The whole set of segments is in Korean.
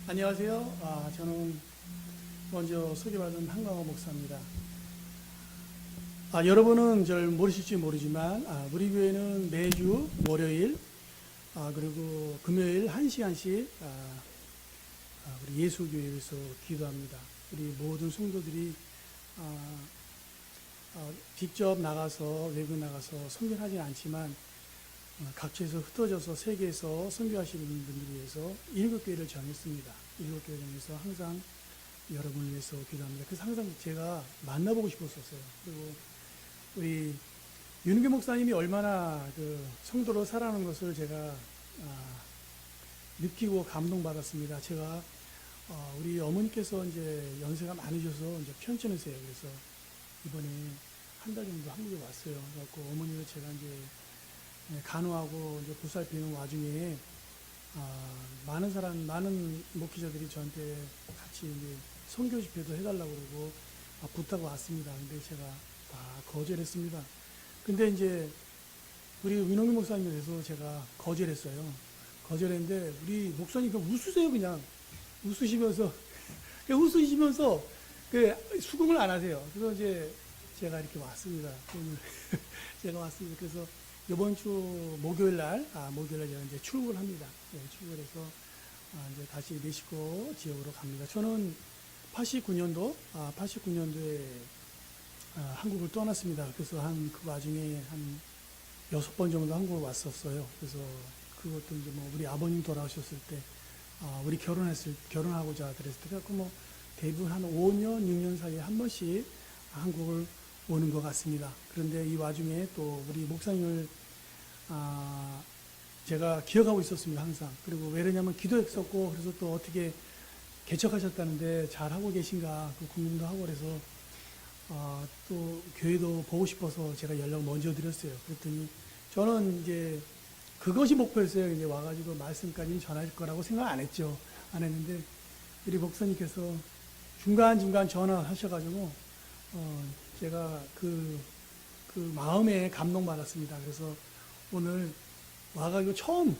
안녕하세요. 저는 먼저 소개받은 한광호 목사입니다. 여러분은 절 모르실지 모르지만 우리 교회는 매주 월요일 그리고 금요일 1시간씩 우리 예수교회에서 기도합니다. 우리 모든 성도들이 직접 나가서 외국 나가서 선교하지 않지만 각처에서 흩어져서 세계에서 선교하시는 분들을 위해서 7교회를 정했습니다. 7교회 정해서 항상 여러분을 위해서 기도합니다. 그래서 항상 제가 만나보고 싶었었어요. 그리고 우리 윤은교 목사님이 얼마나 그 성도로 살아가는 것을 제가 느끼고 감동받았습니다. 제가 우리 어머니께서 이제 연세가 많으셔서 이제 편찮으세요. 그래서 이번에 한 달 정도 한국에 왔어요. 그래갖고 어머니를 제가 이제 간호하고 이제 보살피는 와중에 많은 목회자들이 저한테 같이 이제 선교 집회도 해달라고 그러고 부탁 왔습니다. 근데 제가 다 거절했습니다. 근데 이제 우리 윤홍규 목사님에 대해서 제가 거절했어요. 거절했는데 우리 목사님 그냥 웃으세요. 그냥 웃으시면서 수긍을 안 하세요. 그래서 이제 제가 이렇게 왔습니다. 오늘 제가 왔습니다. 그래서 이번 주 목요일 날 제가 이제 출국을 합니다. 네, 출국해서 이제 다시 멕시코 지역으로 갑니다. 저는 89년도에 한국을 떠났습니다. 그래서 그 와중에 한 6번 정도 한국을 왔었어요. 그래서 그것도 이제 뭐 우리 아버님 돌아가셨을 때, 우리 결혼하고자 그랬을 때, 그래서 뭐 대부분 한 5년, 6년 사이에 한 번씩 한국을 오는 것 같습니다. 그런데 이 와중에 또 우리 목사님을 제가 기억하고 있었습니다. 항상. 그리고 왜 그러냐면 기도했었고 그래서 또 어떻게 개척하셨다는데 잘하고 계신가 그 궁금도 하고 그래서 또 교회도 보고 싶어서 제가 연락을 먼저 드렸어요. 그랬더니 저는 이제 그것이 목표였어요. 이제 와가지고 말씀까지 전할 거라고 생각 안 했죠. 안 했는데 우리 목사님께서 중간중간 전화하셔가지고 제가 그 마음에 감동받았습니다. 그래서 오늘 와가지고 처음,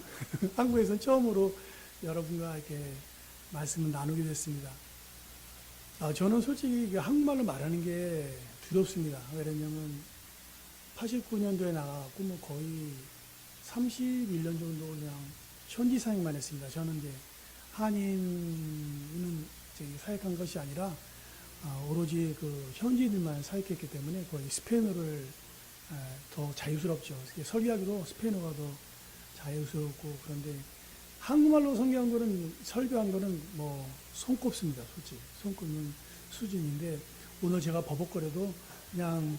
한국에서 처음으로 여러분과 이렇게 말씀을 나누게 됐습니다. 저는 솔직히 한국말로 말하는 게 두렵습니다. 왜냐면 89년도에 나가갖고 뭐 거의 31년 정도 그냥 현지 사역만 했습니다. 저는 이제 한인은 사역한 것이 아니라 오로지 그 현지인들만 사역했기 때문에 거의 스페인어를 더 자유스럽죠. 설교하기도 스페인어가 더 자유스럽고 그런데 한국말로 설교한 거는 뭐 손꼽습니다. 솔직히 손꼽는 수준인데 오늘 제가 버벅거려도 그냥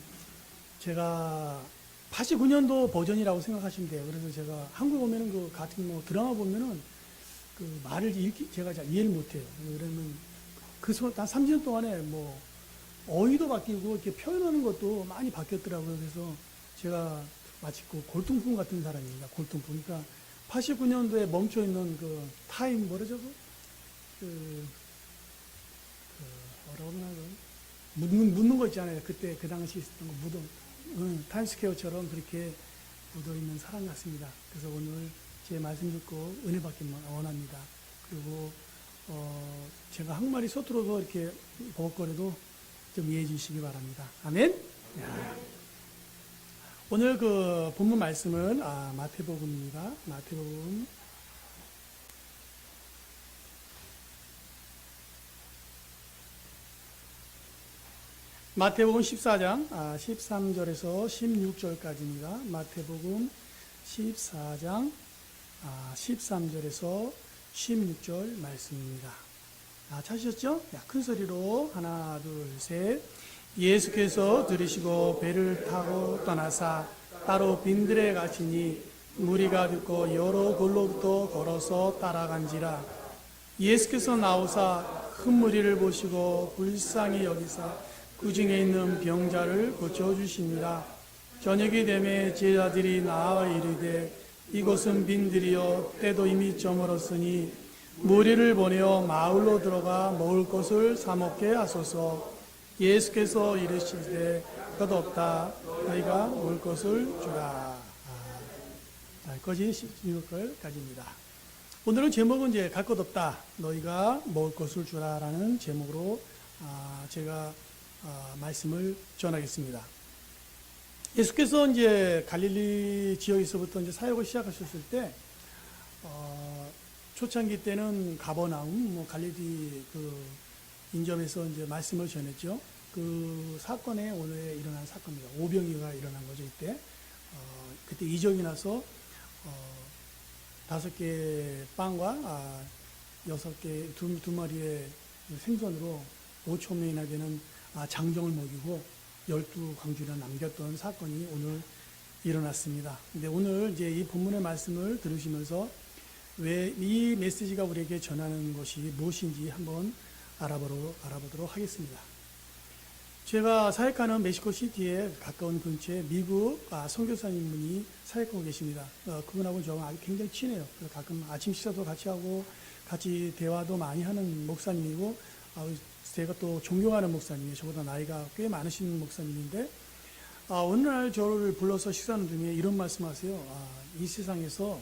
제가 89년도 버전이라고 생각하시면 돼요. 그래서 제가 한국 오면은 그 같은 뭐 드라마 보면은 그 말을 제가 잘 이해를 못해요. 그러면 한 30년 동안에 뭐 어휘도 바뀌고 이렇게 표현하는 것도 많이 바뀌었더라고요. 그래서 제가 마치 그 골동품 같은 사람입니다. 골동품. 그러니까 89년도에 멈춰 있는 그 타임 뭐라죠? 뭐라고 하나 묻는 거 있잖아요. 그때 그 당시 있었던 거 타임스퀘어처럼 그렇게 묻어 있는 사람 같습니다. 그래서 오늘 제 말씀 듣고 은혜 받기만 원합니다. 그리고 제가 한국말이 서툴어서 이렇게 버벅거려도 좀 이해해 주시기 바랍니다. 아멘. 오늘 그 본문 말씀은 마태복음입니다. 마태복음 14장 13절에서 16절까지입니다. 마태복음 14장 13절에서 16절 말씀입니다. 찾으셨죠? 큰 소리로 하나 둘 셋. 예수께서 들으시고 배를 타고 떠나사 따로 빈들에 가시니 무리가 듣고 여러 골로부터 걸어서 따라간지라. 예수께서 나오사 큰 무리를 보시고 불쌍히 여기사 그 중에 있는 병자를 고쳐주시니라. 저녁이 되매 제자들이 나와 이르되 이곳은 빈들이요 때도 이미 저물었으니 무리를 보내어 마을로 들어가 먹을 것을 사 먹게 하소서. 예수께서 이르시되 것 없다. 너희가 먹을 것을 주라. 여기까지 16절까지입니다. 오늘은 제목은 이제 갈 것 없다. 너희가 먹을 것을 주라라는 제목으로 제가 말씀을 전하겠습니다. 예수께서 이제 갈릴리 지역에서부터 이제 사역을 시작하셨을 때, 초창기 때는 가버나움, 갈릴리 그 인접에서 이제 말씀을 전했죠. 그 사건에 오늘 일어난 사건입니다. 오병이가 일어난 거죠, 이때. 그때 이적이 나서, 5개 빵과 6개, 두 마리의 생선으로 5천 명이나 되는 장정을 먹이고 12광주를 남겼던 사건이 오늘 일어났습니다. 근데 오늘 이제 이 본문의 말씀을 들으시면서 왜 이 메시지가 우리에게 전하는 것이 무엇인지 한번 알아보도록 하겠습니다. 제가 사역하는 멕시코시티에 가까운 근처에 미국 선교사님 분이 사역하고 계십니다. 그분하고 저하고 아주 굉장히 친해요. 그래서 가끔 아침 식사도 같이 하고 같이 대화도 많이 하는 목사님이고, 제가 또 존경하는 목사님이에요. 저보다 나이가 꽤 많으신 목사님인데, 어느 날 저를 불러서 식사하는 중에 이런 말씀하세요. 이 세상에서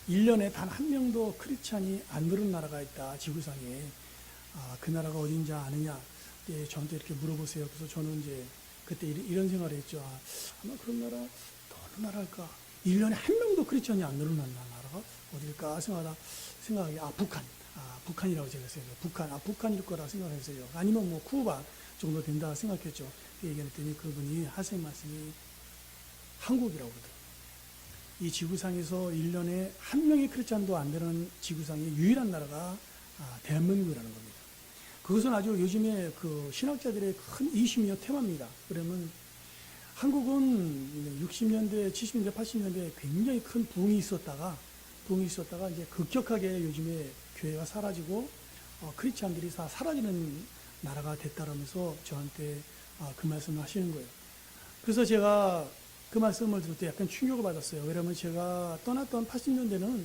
1년에 단 한 명도 크리스찬이 안 늘은 나라가 있다, 지구상에. 그 나라가 어딘지 아느냐? 예, 저한테 이렇게 물어보세요. 그래서 저는 이제 그때 이런 생각을 했죠. 아마 그런 나라, 또 어느 나라일까? 1년에 한 명도 크리스찬이 안 늘어난 나라가 어딜까 생각이, 북한. 북한이라고 제가 생각해요. 북한일 거라 생각했어요. 아니면 뭐 쿠바 정도 된다 생각했죠. 얘기했더니 그분이 하신 말씀이 한국이라고 그러더라고요. 이 지구상에서 1년에 한 명의 크리스찬도 안 되는 지구상의 유일한 나라가 대한민국이라는 겁니다. 그것은 아주 요즘에 그 신학자들의 큰 이슈이며 테마입니다. 그러면 한국은 60년대, 70년대, 80년대에 굉장히 큰 부흥이 있었다가 이제 급격하게 요즘에 교회가 사라지고 크리스찬들이 다 사라지는 나라가 됐다라면서 저한테 그 말씀을 하시는 거예요. 그래서 제가 그 말씀을 들을 때 약간 충격을 받았어요. 왜냐하면 제가 떠났던 80년대는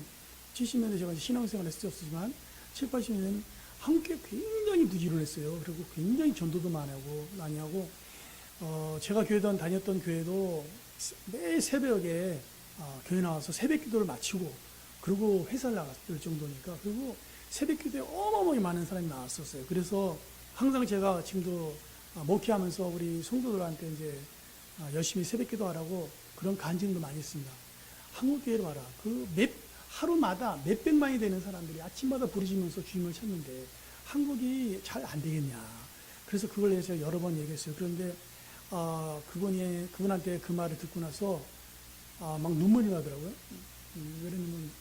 70년대 제가 신앙생활을 했었지만 7, 80년대는 한국에 굉장히 부지런했어요. 그리고 굉장히 전도도 많이 하고, 제가 다녔던 교회도 매일 새벽에 교회 나와서 새벽 기도를 마치고, 그리고 회사를 나갔을 정도니까, 그리고 새벽 기도에 어마어마하게 많은 사람이 나왔었어요. 그래서 항상 제가 지금도 목회하면서 우리 성도들한테 이제 열심히 새벽 기도하라고 그런 간증도 많이 했습니다. 한국 교회를 봐라. 하루마다 몇백만이 되는 사람들이 아침마다 부르짖으면서 주님을 찾는데 한국이 잘 안 되겠냐. 그래서 그걸 위해서 여러 번 얘기했어요. 그런데 그분한테 그 말을 듣고 나서 막 눈물이 나더라고요. 왜냐면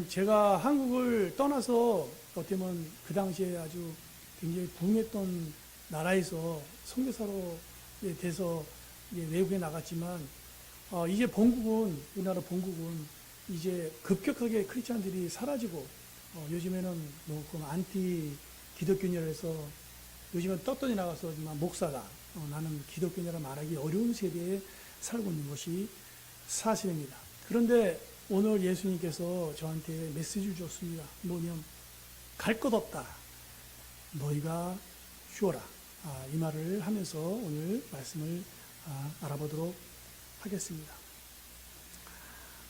제가 한국을 떠나서 어떻게 보면 그 당시에 아주 굉장히 부흥했던 나라에서 선교사로 돼서 외국에 나갔지만, 이제 우리나라 본국은 이제 급격하게 크리스찬들이 사라지고, 요즘에는 그 안티 기독교인이라서 요즘은 떳떳이 나가서 목사다. 나는 기독교인이라 말하기 어려운 세대에 살고 있는 것이 사실입니다. 그런데 오늘 예수님께서 저한테 메시지를 줬습니다. 뭐냐면, 갈 것 없다. 너희가 주어라. 이 말을 하면서 오늘 말씀을 알아보도록 하겠습니다.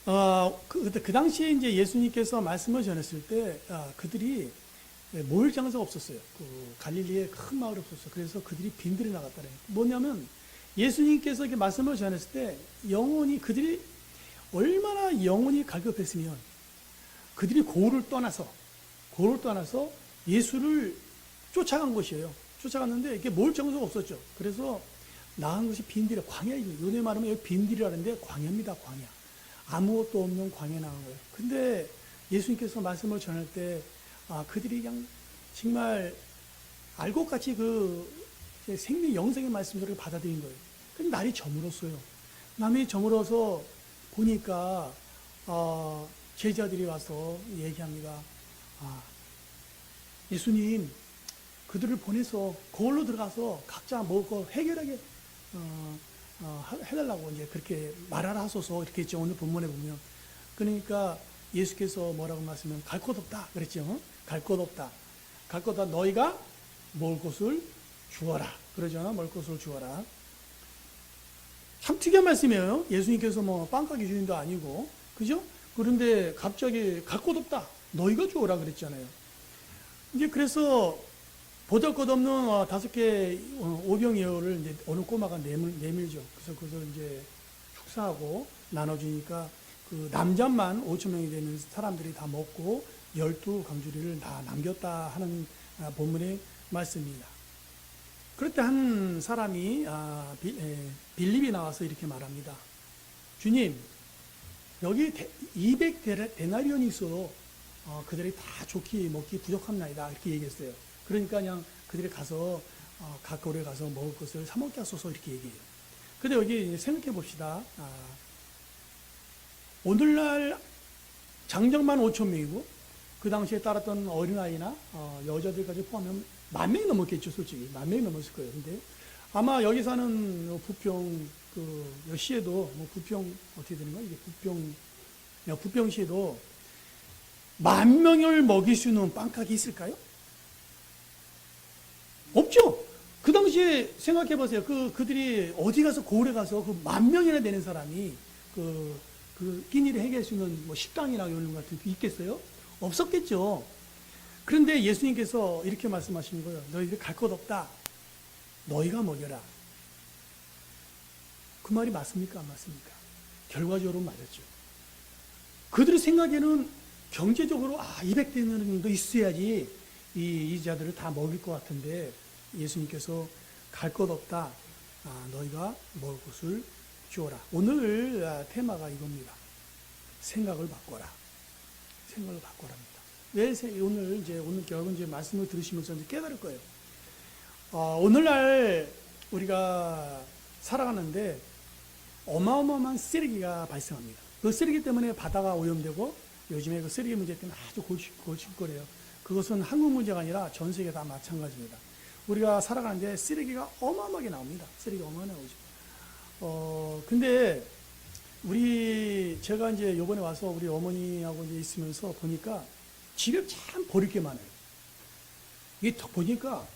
그 당시에 이제 예수님께서 말씀을 전했을 때, 그들이 모일 장소가 없었어요. 그 갈릴리에 큰 마을이 없었어요. 그래서 그들이 빈들이 나갔다는 거예요. 뭐냐면, 예수님께서 이렇게 말씀을 전했을 때, 그들이 얼마나 영혼이 갈급했으면, 그들이 고을을 떠나서 예수를 쫓아간 것이에요. 쫓아갔는데 이게 모일 장소가 없었죠. 그래서 나간 것이 빈들이에요. 광야입니다. 요새 말하면 여기 빈들이라는데 광야입니다. 광야. 아무것도 없는 광야에 나간 거예요. 근데 예수님께서 말씀을 전할 때 그들이 그냥 정말 알곡같이 생명 영생의 말씀들을 받아들인 거예요. 근데 날이 저물었어요. 날이 저물어서 보니까 제자들이 와서 얘기합니다. 예수님, 그들을 보내서 거울로 들어가서 각자 먹을 거 해결하게 해달라고 이제 그렇게 말하라 하소서 이렇게 했죠. 오늘 본문에 보면. 그러니까 예수께서 뭐라고 말씀하면 갈 곳 없다 그랬죠. 갈 곳 없다. 갈 곳 없다. 너희가 먹을 것을 주어라. 그러잖아. 먹을 것을 주어라. 참 특이한 말씀이에요. 예수님께서 빵가게 주인도 아니고, 그죠? 그런데 갑자기 갈 곳 없다. 너희가 주어라 그랬잖아요. 이제 그래서 보잘것없는 5개 오병이어를 이제 어느 꼬마가 내밀죠. 그래서 그것을 이제 축사하고 나눠주니까 그 남자만 5천 명이 되는 사람들이 다 먹고 12강주리를 다 남겼다 하는 본문의 말씀입니다. 그럴 때 한 사람이 빌립이 나와서 이렇게 말합니다. 주님, 여기 200데나리온이 있어도 그들이 다 좋기 먹기 부족합니다. 이렇게 얘기했어요. 그러니까 그냥 그들이 가서 각 거리에 가서 먹을 것을 사 먹게 하소서 이렇게 얘기해요. 근데 여기 생각해 봅시다. 오늘날 장정만 5천 명이고 그 당시에 따랐던 어린아이나 여자들까지 포함하면 10,000명이 넘었겠죠. 솔직히 10,000명이 넘었을 거예요. 근데 아마 여기 사는 부평 그 시에도 뭐 부평 어떻게 되는 거야? 이게 부평시에도 10,000명을 먹일 수 있는 빵가게 있을까요? 없죠. 그 당시에 생각해 보세요. 그들이 어디 가서 고을에 가서 그 10,000명이나 되는 사람이 그 끼니를 해결할 수 있는 뭐 식당이나 이런 것 같은 게 있겠어요? 없었겠죠. 그런데 예수님께서 이렇게 말씀하시는 거예요. 너희들이 갈 것 없다. 너희가 먹여라. 그 말이 맞습니까? 안 맞습니까? 결과적으로 맞았죠. 그들의 생각에는 경제적으로 200대는 있어야지 이 자들을 다 먹일 것 같은데 예수님께서 갈 것 없다. 너희가 먹을 것을 주어라. 오늘 테마가 이겁니다. 생각을 바꿔라. 생각을 바꿔랍니다. 왜 오늘 결국 이제 말씀을 들으시면서 이제 깨달을 거예요. 오늘날 우리가 살아가는데 어마어마한 쓰레기가 발생합니다. 그 쓰레기 때문에 바다가 오염되고 요즘에 그 쓰레기 문제 때문에 아주 골칫거려요. 그것은 한국 문제가 아니라 전 세계 다 마찬가지입니다. 우리가 살아가는데 쓰레기가 어마어마하게 나옵니다. 쓰레기가 어마어마하게 나오죠. 근데 제가 이제 요번에 와서 우리 어머니하고 이제 있으면서 보니까 집에 참 버릴 게 많아요. 이게 보니까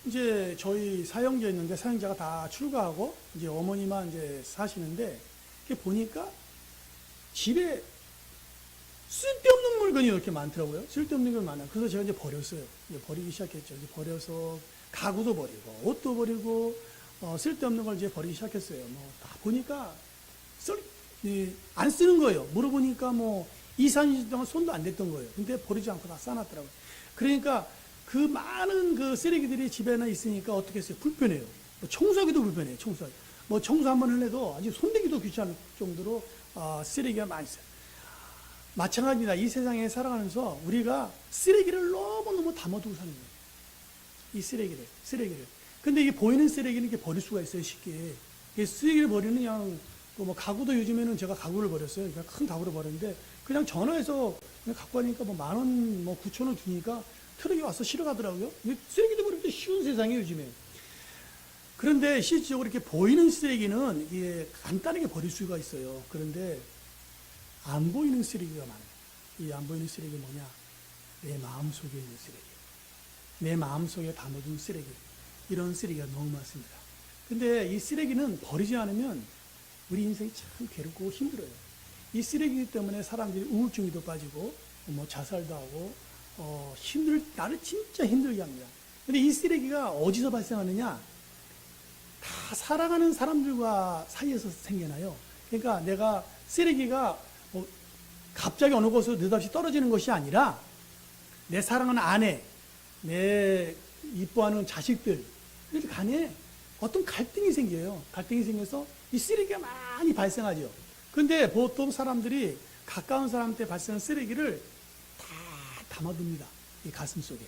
이제 저희 사형자 있는데 사형자가 다 출가하고 이제 어머니만 이제 사시는데 이렇게 보니까 집에 쓸데없는 물건이 이렇게 많더라고요. 쓸데없는 게 많아요. 그래서 제가 이제 버렸어요. 이제 버리기 시작했죠. 이제 버려서 가구도 버리고 옷도 버리고 쓸데없는 걸 이제 버리기 시작했어요. 뭐 다 보니까 안 쓰는 거예요. 물어보니까 뭐 2-3일 동안 손도 안 댔던 거예요. 근데 버리지 않고 다 싸놨더라고요. 그러니까 그 많은 그 쓰레기들이 집에나 있으니까 어떻게 했어요? 불편해요. 뭐 청소하기도 불편해요. 청소하기. 뭐 청소 한번 하려도 아직 손대기도 귀찮을 정도로 쓰레기가 많이 있어요. 마찬가지입니다. 이 세상에 살아가면서 우리가 쓰레기를 너무너무 담아두고 사는 거예요. 이 쓰레기를. 근데 이게 보이는 쓰레기는 이렇게 버릴 수가 있어요, 쉽게. 쓰레기를 버리는 그냥, 뭐 가구도 요즘에는 제가 가구를 버렸어요. 그러니까 큰 가구를 버렸는데, 그냥 전화해서 그냥 갖고 가니까 뭐 10,000원, 뭐 9,000원 주니까 트럭이 와서 실어 가더라고요. 쓰레기도 버리기 쉬운 세상이에요, 요즘에. 그런데 실질적으로 이렇게 보이는 쓰레기는 이게 간단하게 버릴 수가 있어요. 그런데 안 보이는 쓰레기가 많아요. 이 안 보이는 쓰레기 뭐냐? 내 마음 속에 있는 쓰레기. 내 마음 속에 담아둔 쓰레기. 이런 쓰레기가 너무 많습니다. 근데 이 쓰레기는 버리지 않으면 우리 인생이 참 괴롭고 힘들어요. 이 쓰레기 때문에 사람들이 우울증에도 빠지고, 뭐 자살도 하고, 나를 진짜 힘들게 합니다. 근데 이 쓰레기가 어디서 발생하느냐? 다 살아가는 사람들과 사이에서 생겨나요. 그러니까 내가 쓰레기가 갑자기 어느 곳으로 느닷없이 떨어지는 것이 아니라 내 사랑하는 아내, 내 이뻐하는 자식들, 이렇게 간에 어떤 갈등이 생겨요. 갈등이 생겨서 이 쓰레기가 많이 발생하죠. 근데 보통 사람들이 가까운 사람한테 발생하는 쓰레기를 다 담아둡니다. 이 가슴 속에.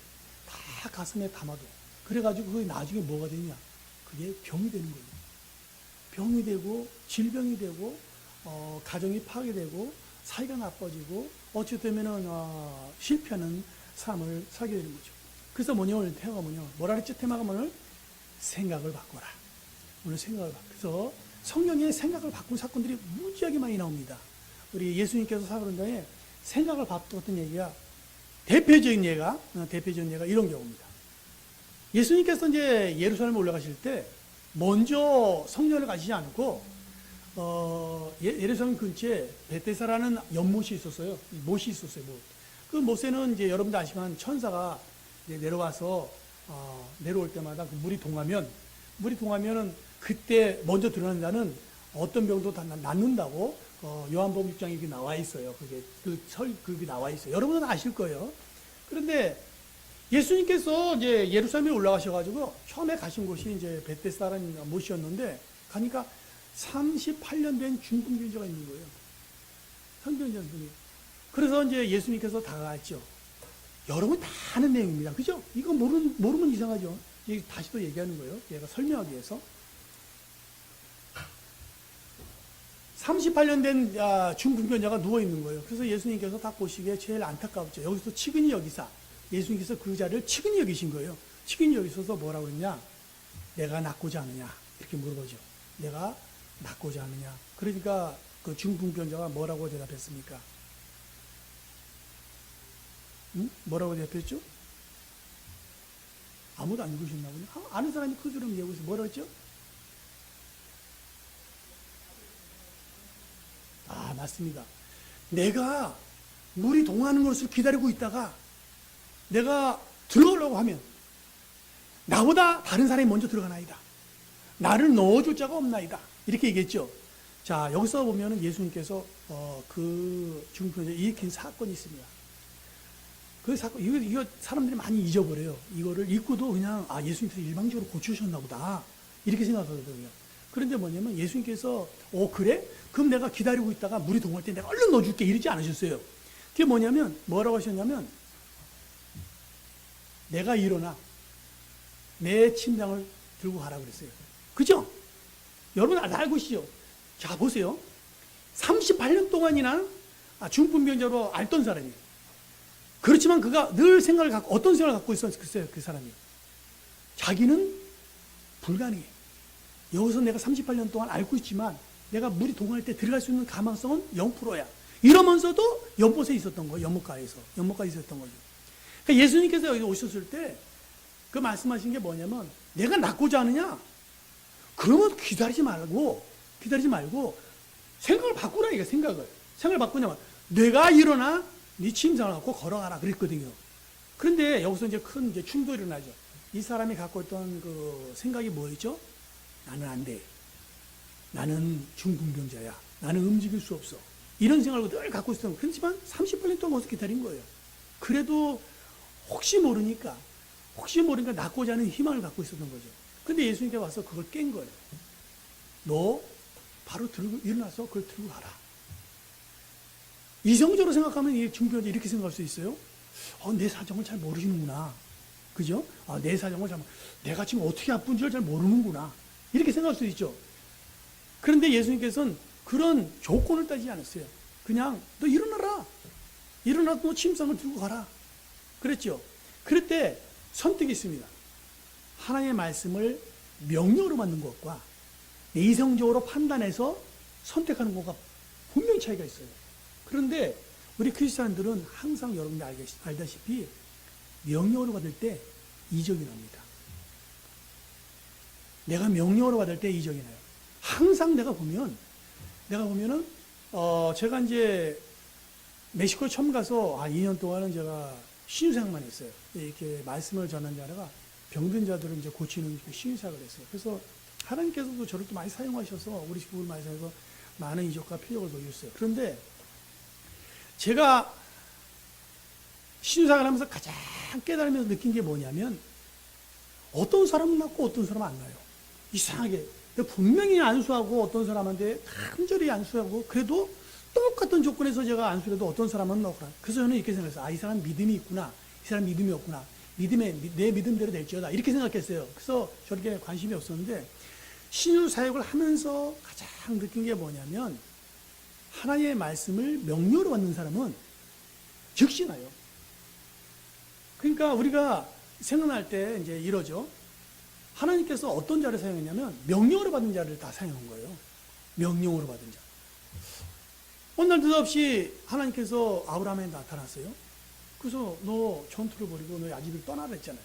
다 가슴에 담아둬. 그래가지고 그게 나중에 뭐가 되냐? 그게 병이 되는 거예요. 병이 되고, 질병이 되고, 가정이 파괴되고, 사이가 나빠지고, 어찌되면은, 실패하는 삶을 살게 되는 거죠. 그래서 오늘 테마가 뭐라 그랬지? 테마가 오늘 생각을 바꿔라. 오늘 생각을 바꿔. 그래서 성경에 생각을 바꾼 사건들이 무지하게 많이 나옵니다. 우리 예수님께서 사는 중에 생각을 바꿨던 얘기가 대표적인 예가 이런 경우입니다. 예수님께서 이제 예루살렘에 올라가실 때 먼저 성전을 가시지 않고 예루살렘 근처에 베데사라는 연못이 있었어요. 못이 있었어요. 못. 그 못에는 이제 여러분도 아시지만 천사가 이제 내려와서 내려올 때마다 그 물이 동하면은 그때 먼저 드러난 자는 어떤 병도 다 낫는다고 요한복음 6장에 이렇게 나와 있어요. 그게 나와 있어요. 여러분은 아실 거예요. 그런데 예수님께서 이제 예루살렘에 올라가셔가지고 처음에 가신 곳이 이제 베데사라는 못이었는데 가니까 38년 된 중풍병자가 있는 거예요. 상병자 분이. 그래서 이제 예수님께서 다가갔죠. 여러분 다 아는 내용입니다. 그죠? 이거 모르면 이상하죠. 다시 또 얘기하는 거예요. 얘가 설명하기 위해서. 38년 된 중풍병자가 누워있는 거예요. 그래서 예수님께서 딱 보시기에 제일 안타까웠죠. 여기서 치근히 여기사. 예수님께서 그 자리를 치근히 여기신 거예요. 치근히 여기셔서 뭐라고 그랬냐? 내가 낫고자 하느냐? 이렇게 물어보죠. 내가 낫고자 하느냐? 그러니까 그 중풍병자가 뭐라고 대답했습니까? 뭐라고 대답했죠? 아무도 안 읽으셨나 보네. 아는 사람이 크주름 얘기해서 뭐라고 했죠? 맞습니다. 내가 물이 동하는 것을 기다리고 있다가 내가 들어가려고 하면 나보다 다른 사람이 먼저 들어가나이다. 나를 넣어줄 자가 없나이다. 이렇게 얘기했죠. 자, 여기서 보면은 예수님께서 그 중풍병자를 일으킨 사건이 있습니다. 그 사건, 이거 사람들이 많이 잊어버려요. 이거를 읽고도 그냥, 예수님께서 일방적으로 고치셨나 보다. 이렇게 생각하거든요. 그런데 뭐냐면 예수님께서, 그래? 그럼 내가 기다리고 있다가 물이 동할 때 내가 얼른 넣어줄게. 이러지 않으셨어요. 그게 뭐냐면, 뭐라고 하셨냐면, 내가 일어나 내 침상을 들고 가라 그랬어요. 그죠? 여러분 알고 계시죠? 자, 보세요. 38년 동안이나 중풍병자로 앓던 사람이에요. 그렇지만 그가 늘 어떤 생각을 갖고 있었어요, 그 사람이. 자기는 불가능해. 여기서 내가 38년 동안 앓고 있지만 내가 물이 동할 때 들어갈 수 있는 가망성은 0%야. 이러면서도 연못에 있었던 거예요, 연못가에 있었던 거죠. 그러니까 예수님께서 여기 오셨을 때 그 말씀하신 게 뭐냐면 내가 낫고자 하느냐? 그러면 기다리지 말고 생각을 바꾸라, 이게 생각을 바꾸냐면 내가 일어나 네 침상을 갖고 걸어가라 그랬거든요. 그런데 여기서 이제 큰 충돌이 일어나죠. 이 사람이 갖고 있던 그 생각이 뭐였죠? 나는 안 돼. 나는 중풍병자야. 나는 움직일 수 없어. 이런 생각을 늘 갖고 있었던 거예요. 그렇지만 38년 동안 어떻게 기다린 거예요. 그래도 혹시 모르니까 낫고자 하는 희망을 갖고 있었던 거죠. 근데 예수님께서 와서 그걸 깬 거예요. 너 바로 일어나서 그걸 들고 가라. 이성적으로 생각하면 이 중풍병자 이렇게 생각할 수 있어요. 내 사정을 잘 모르시는구나. 그죠? 내 사정을 내가 지금 어떻게 아픈지를 잘 모르는구나. 이렇게 생각할 수 있죠. 그런데 예수님께서는 그런 조건을 따지지 않았어요. 그냥 너 일어나라. 일어나서 너 침상을 들고 가라. 그랬죠. 그럴 때 선택이 있습니다. 하나님의 말씀을 명령으로 받는 것과 이성적으로 판단해서 선택하는 것과 분명히 차이가 있어요. 그런데 우리 크리스찬들은 항상 여러분들 알다시피 명령으로 받을 때 이적이 납니다. 내가 명령으로 받을 때 이적이 나요. 항상 내가 보면은 제가 이제 멕시코에 처음 가서 2년 동안은 제가 신유사역만 했어요. 이렇게 말씀을 전한 자가 병든 자들을 이제 고치는 신유사역을 했어요. 그래서 하나님께서도 저를 또 많이 사용하셔서 우리 식구를 많이 사용해서 많은 이적과 표적을 보여줬어요. 그런데 제가 신유사역을 하면서 가장 깨달으면서 느낀 게 뭐냐면 어떤 사람은 낫고 어떤 사람은 안 나요. 이상하게. 분명히 안수하고 어떤 사람한테 간절히 안수하고 그래도 똑같은 조건에서 제가 안수를 해도 어떤 사람은 넣거나. 그래서 저는 이렇게 생각했어요. 이 사람 믿음이 있구나. 이 사람 믿음이 없구나. 내 믿음대로 될지어다. 이렇게 생각했어요. 그래서 저렇게 관심이 없었는데 신유 사역을 하면서 가장 느낀 게 뭐냐면 하나님의 말씀을 명료로 받는 사람은 즉시 나요. 그러니까 우리가 생각날 때 이제 이러죠. 하나님께서 어떤 자를 사용했냐면 명령으로 받은 자를 다 사용한 거예요. 명령으로 받은 자. 어느 날 느닷없이 하나님께서 아브라함에 나타났어요. 그래서 너 전투를 벌이고 너의 아집을 떠나라 했잖아요.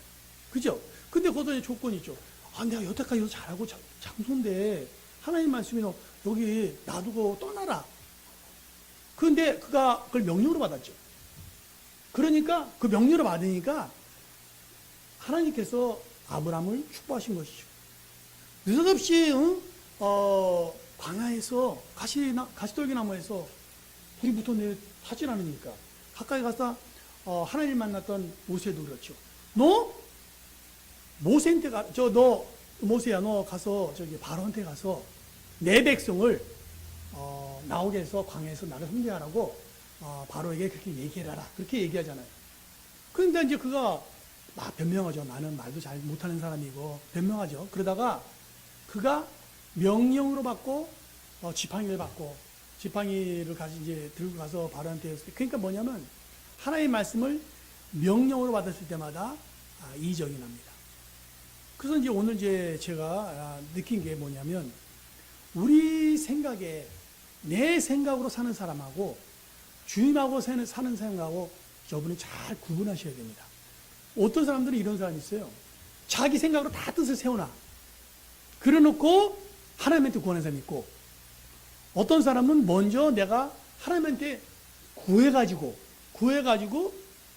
그죠? 근데 거기에 조건이 있죠. 내가 여태까지 잘하고 장소인데 하나님 말씀이 너 여기 놔두고 떠나라. 그런데 그가 그걸 명령으로 받았죠. 그러니까 그 명령을 받으니까 하나님께서 아브라함을 축복하신 것이죠. 느닷없이 광야에서 가시떨기나무에서 불이 붙어 타질 않으니까 가까이 가서 하나님 만났던 모세도 그렇죠. 너 모세한테 모세야, 너 가서 저기 바로한테 가서 내 백성을 나오게 해서 광야에서 나를 섬기하라고 바로에게 그렇게 얘기해라. 그렇게 얘기하잖아요. 그런데 이제 그가 변명하죠. 나는 말도 잘 못하는 사람이고 변명하죠. 그러다가 그가 명령으로 받고 지팡이를 받고 지팡이를 이제 들고 가서 바로한테 그러니까 뭐냐면 하나님의 말씀을 명령으로 받았을 때마다 이적이 납니다. 그래서 이제 오늘 이제 제가 느낀 게 뭐냐면 우리 생각에 내 생각으로 사는 사람하고 주님하고 사는 생각하고 여러분이 잘 구분하셔야 됩니다. 어떤 사람들은 이런 사람이 있어요. 자기 생각으로 다 뜻을 세워놔. 그래놓고 하나님한테 구하는 사람이 있고 어떤 사람은 먼저 내가 하나님한테 구해가지고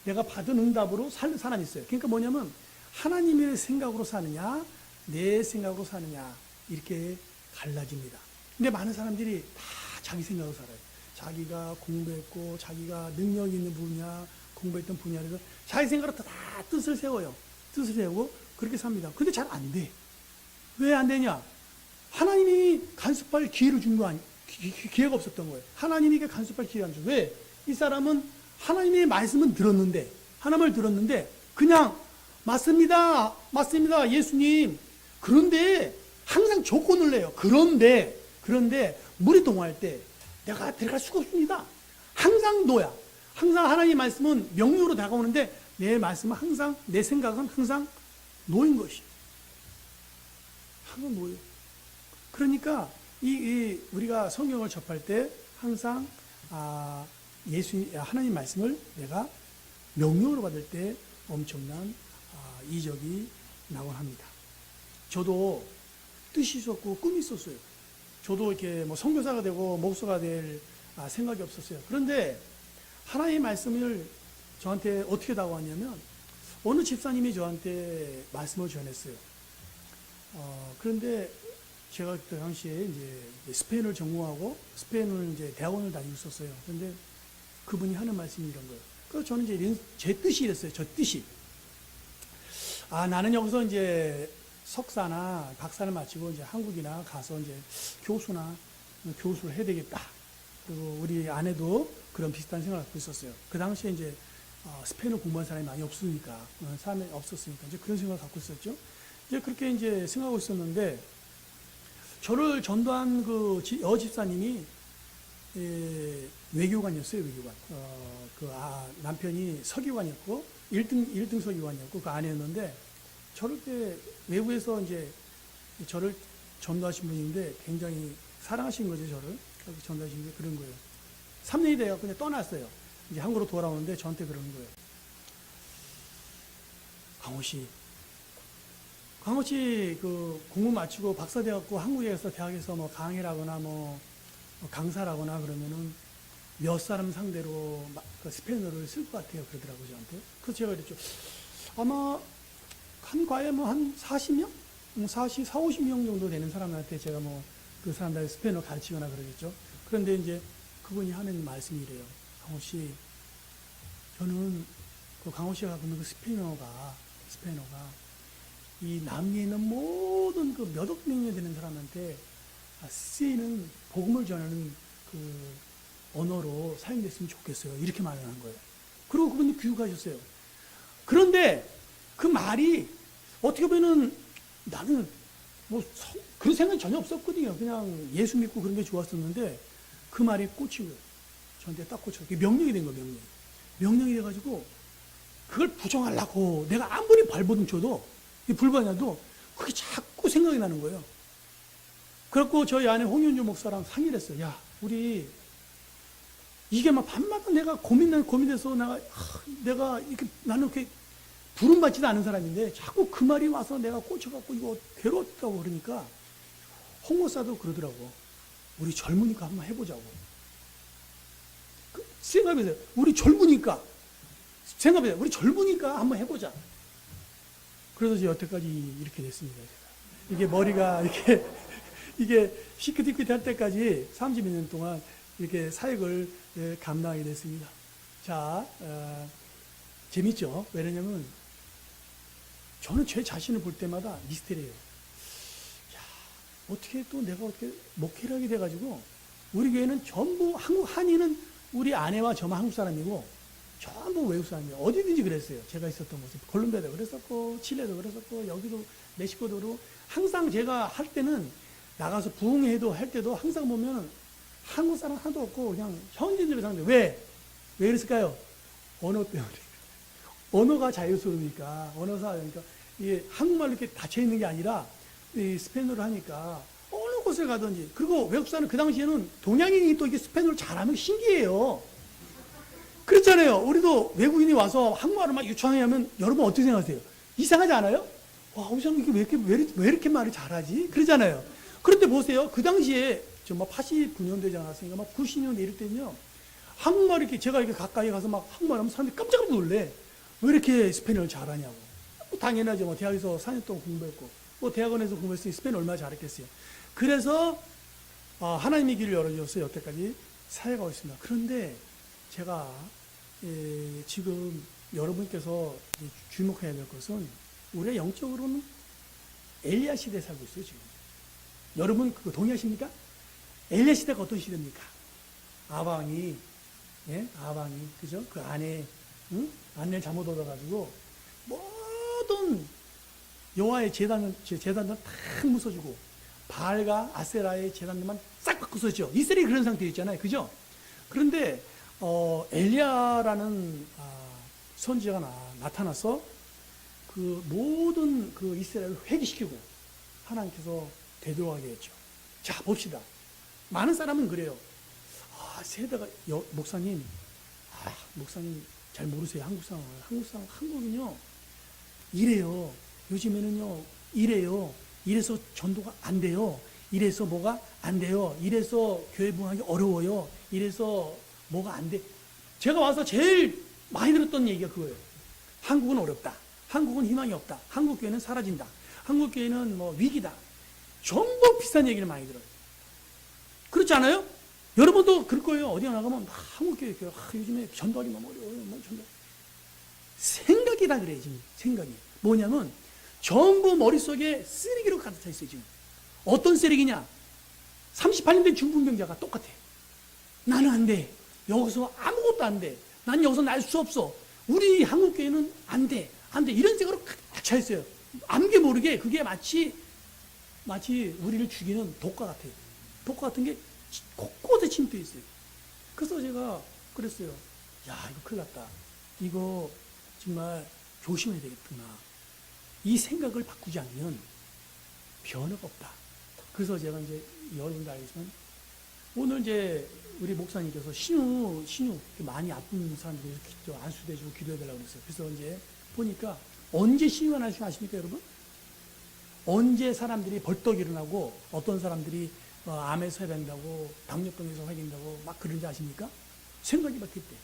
내가 받은 응답으로 사는 사람이 있어요. 그러니까 뭐냐면 하나님의 생각으로 사느냐 내 생각으로 사느냐 이렇게 갈라집니다. 근데 많은 사람들이 다 자기 생각으로 살아요. 자기가 공부했고 자기가 능력이 있는 분야 공부했던 분야에서 자기 생각으로 다 뜻을 세워요. 뜻을 세우고 그렇게 삽니다. 근데 잘 안 돼. 왜 안 되냐? 하나님이 간섭할 기회를 준 거 아니, 기회가 없었던 거예요. 하나님에게 간섭할 기회가 안 준. 왜? 이 사람은 하나님의 말씀은 들었는데, 하나님을 들었는데, 그냥, 맞습니다. 맞습니다. 예수님. 그런데, 항상 조건을 내요. 그런데, 물에 동화할 때, 내가 들어갈 수가 없습니다. 항상 노야. 항상 하나님의 말씀은 명료로 다가오는데, 내 말씀은 항상, 내 생각은 항상 노인 것이. 항상 노예요. 그러니까 우리가 성경을 접할 때 항상 하나님 말씀을 내가 명령으로 받을 때 엄청난 이적이 나곤 합니다. 저도 뜻이 있었고 꿈이 있었어요. 저도 이렇게 뭐 선교사가 되고 목사가 될 생각이 없었어요. 그런데 하나님의 말씀을 저한테 어떻게 다가왔냐면 어느 집사님이 저한테 말씀을 전했어요. 그런데 제가 그때 당시에 이제 스페인을 전공하고 스페인을 이제 대학원을 다니고 있었어요. 그런데 그분이 하는 말씀이 이런 거예요. 그래서 저는 이제 제 뜻이 이랬어요. 저 뜻이. 나는 여기서 이제 석사나 박사를 마치고 이제 한국이나 가서 이제 교수를 해야 되겠다. 그리고 우리 아내도 그런 비슷한 생각을 갖고 있었어요. 그 당시에 이제 스페인을 공부한 사람이 많이 없으니까, 사람이 없었으니까 이제 그런 생각을 갖고 있었죠. 이제 그렇게 이제 생각하고 있었는데, 저를 전도한 그 여집사님이 외교관이었어요, 외교관. 남편이 서기관이었고, 1등 서기관이었고, 그 아내였는데, 저를 때 외부에서 이제 저를 전도하신 분인데, 굉장히 사랑하신 거죠, 저를. 그렇게 전도하신 게 그런 거예요. 3년이 돼서 그냥 떠났어요. 이제 한국으로 돌아오는데 저한테 그러는 거예요. 강호 씨 그 공부 마치고 박사 돼갖고 한국에 가서 대학에서 뭐 강의라거나 뭐 강사라거나 그러면은 몇 사람 상대로 그 스페인어를 쓸 것 같아요. 그러더라고요, 저한테. 그래서 제가 그랬죠. 아마 한 과에 뭐 한 40명? 50명 정도 되는 사람한테 제가 뭐 그 사람들 스페인어 가르치거나 그러겠죠. 그런데 이제 그분이 하는 말씀이 이래요. 강호 씨, 저는 그 강호 씨가 갖고 있는 그 스페인어가 이 남미에 있는 모든 그 몇억 명이 되는 사람한테 쓰이는 복음을 전하는 그 언어로 사용됐으면 좋겠어요. 이렇게 말을 한 거예요. 그리고 그분이 귀국하셨어요. 그런데 그 말이 어떻게 보면은 나는 뭐 그런 생각이 전혀 없었거든요. 그냥 예수 믿고 그런 게 좋았었는데 그 말이 꽂힌 거예요. 저한테 딱 꽂혀서 명령이 된 거예요. 명령이 돼가지고 그걸 부정하려고 내가 아무리 발버둥 쳐도 불만이라도 그게 자꾸 생각이 나는 거예요. 그래갖고 저희 아내 홍윤주 목사랑 상의를 했어요. 야, 우리 이게 막 밤마다 내가 고민돼서 내가 이렇게 나는 이렇게 부름받지도 않은 사람인데 자꾸 그 말이 와서 내가 꽂혀갖고 이거 괴롭다고 그러니까 홍 목사도 그러더라고. 우리 젊으니까 한번 해보자고. 생각해보세요. 우리 젊으니까. 생각해보세요. 우리 젊으니까 한번 해보자. 그래서 여태까지 이렇게 됐습니다. 제가. 이게 머리가 이게 시크티크티 할 때까지 30몇 년 동안 이렇게 사역을 감당하게 됐습니다. 자, 재밌죠? 왜냐면 저는 제 자신을 볼 때마다 미스테리예요. 어떻게 또 내가 어떻게 목회를 하게 돼가지고 우리 교회는 전부 한인은 우리 아내와 저만 한국 사람이고 전부 외국 사람이에요. 어디든지 그랬어요. 제가 있었던 곳에 콜롬비아도 그랬었고 칠레도 그랬었고 여기도 멕시코도 항상 제가 할 때는 나가서 부흥회도 할 때도 항상 보면 한국 사람 하나도 없고 그냥 현지인들이 사는데 왜 그랬을까요? 언어 때문에. 언어가 자유스러우니까 언어사 그러니까 이게 한국말로 이렇게 닫혀 있는 게 아니라 이 스페인어를 하니까 어느 곳을 가든지. 그리고 외국 사람은 그 당시에는 동양인이 또 이게 스페인어를 잘하면 신기해요. 그렇잖아요. 우리도 외국인이 와서 한국말을 막 유창하게 하면 여러분 어떻게 생각하세요? 이상하지 않아요? 와, 우리 사람 왜 이렇게 말을 잘하지? 그러잖아요. 그런데 보세요. 그 당시에 정말 89년대지 않았습니까? 막 90년대 이럴 때는요. 한국말 이렇게 제가 이렇게 가까이 가서 막 한국말 하면 사람들이 깜짝 놀래. 왜 이렇게 스페인어를 잘하냐고. 당연하죠. 뭐 대학에서 4년 동안 공부했고, 뭐 대학원에서 공부했으니 스페인어 얼마나 잘했겠어요. 그래서 하나님의 길을 열어주셔서 여태까지 사역하고 있습니다. 그런데 제가 지금 여러분께서 주목해야 될 것은 우리가 영적으로는 엘리야 시대에 살고 있어요. 지금 여러분 그거 동의하십니까? 엘리야 시대가 어떤 시대입니까? 아방이 그죠? 그 안에 안내를 잘못 얻어가지고 모든 여호와의 제단을 다 부숴주고 바알과 아세라의 제단들만 싹 바꾸었죠. 이스라엘이 그런 상태였잖아요. 그죠? 그런데 엘리야라는 선지자가 나타나서 그 모든 그 이스라엘을 회개시키고 하나님께서 되돌아가게 했죠. 자, 봅시다. 많은 사람은 그래요. 세대가 목사님 잘 모르세요. 한국 상황을. 한국은요 이래요. 요즘에는요 이래요. 이래서 전도가 안 돼요. 이래서 뭐가 안 돼요. 이래서 교회 부흥하기 어려워요. 이래서 뭐가 안 돼. 제가 와서 제일 많이 들었던 얘기가 그거예요. 한국은 어렵다. 한국은 희망이 없다. 한국 교회는 사라진다. 한국 교회는 뭐 위기다. 전부 비슷한 얘기를 많이 들어요. 그렇지 않아요? 여러분도 그럴 거예요. 어디 나가면 한국 교회 요즘에 전도하기 너무 어려워요. 뭐 전도. 생각이 다 그래요. 지금 생각이 뭐냐면 전부 머릿속에 쓰레기로 가득 차 있어요. 지금 어떤 쓰레기냐? 38년 된 중풍병자가 똑같아. 나는 안 돼. 여기서 아무것도 안 돼. 난 여기서 날 수 없어. 우리 한국교회는 안 돼. 이런 생각으로 가득 차 있어요. 아무게 모르게 그게 마치 우리를 죽이는 독과 같아요. 독과 같은 게 곳곳에 침투해 있어요. 그래서 제가 그랬어요. 야, 이거 큰일 났다. 이거 정말 조심해야 되겠구나. 이 생각을 바꾸지 않으면 변화가 없다. 그래서 제가 이제 여러분도 알겠지만 오늘 이제 우리 목사님께서 신유 많이 아픈 사람들이 안수대주고 기도해달라고 그랬어요. 그래서 이제 보니까 언제 신유가 나시면 아십니까, 여러분? 언제 사람들이 벌떡 일어나고 어떤 사람들이 암에서 해방다고 당뇨병에서 해방다고 막 그런지 아십니까? 생각이 바뀔 때.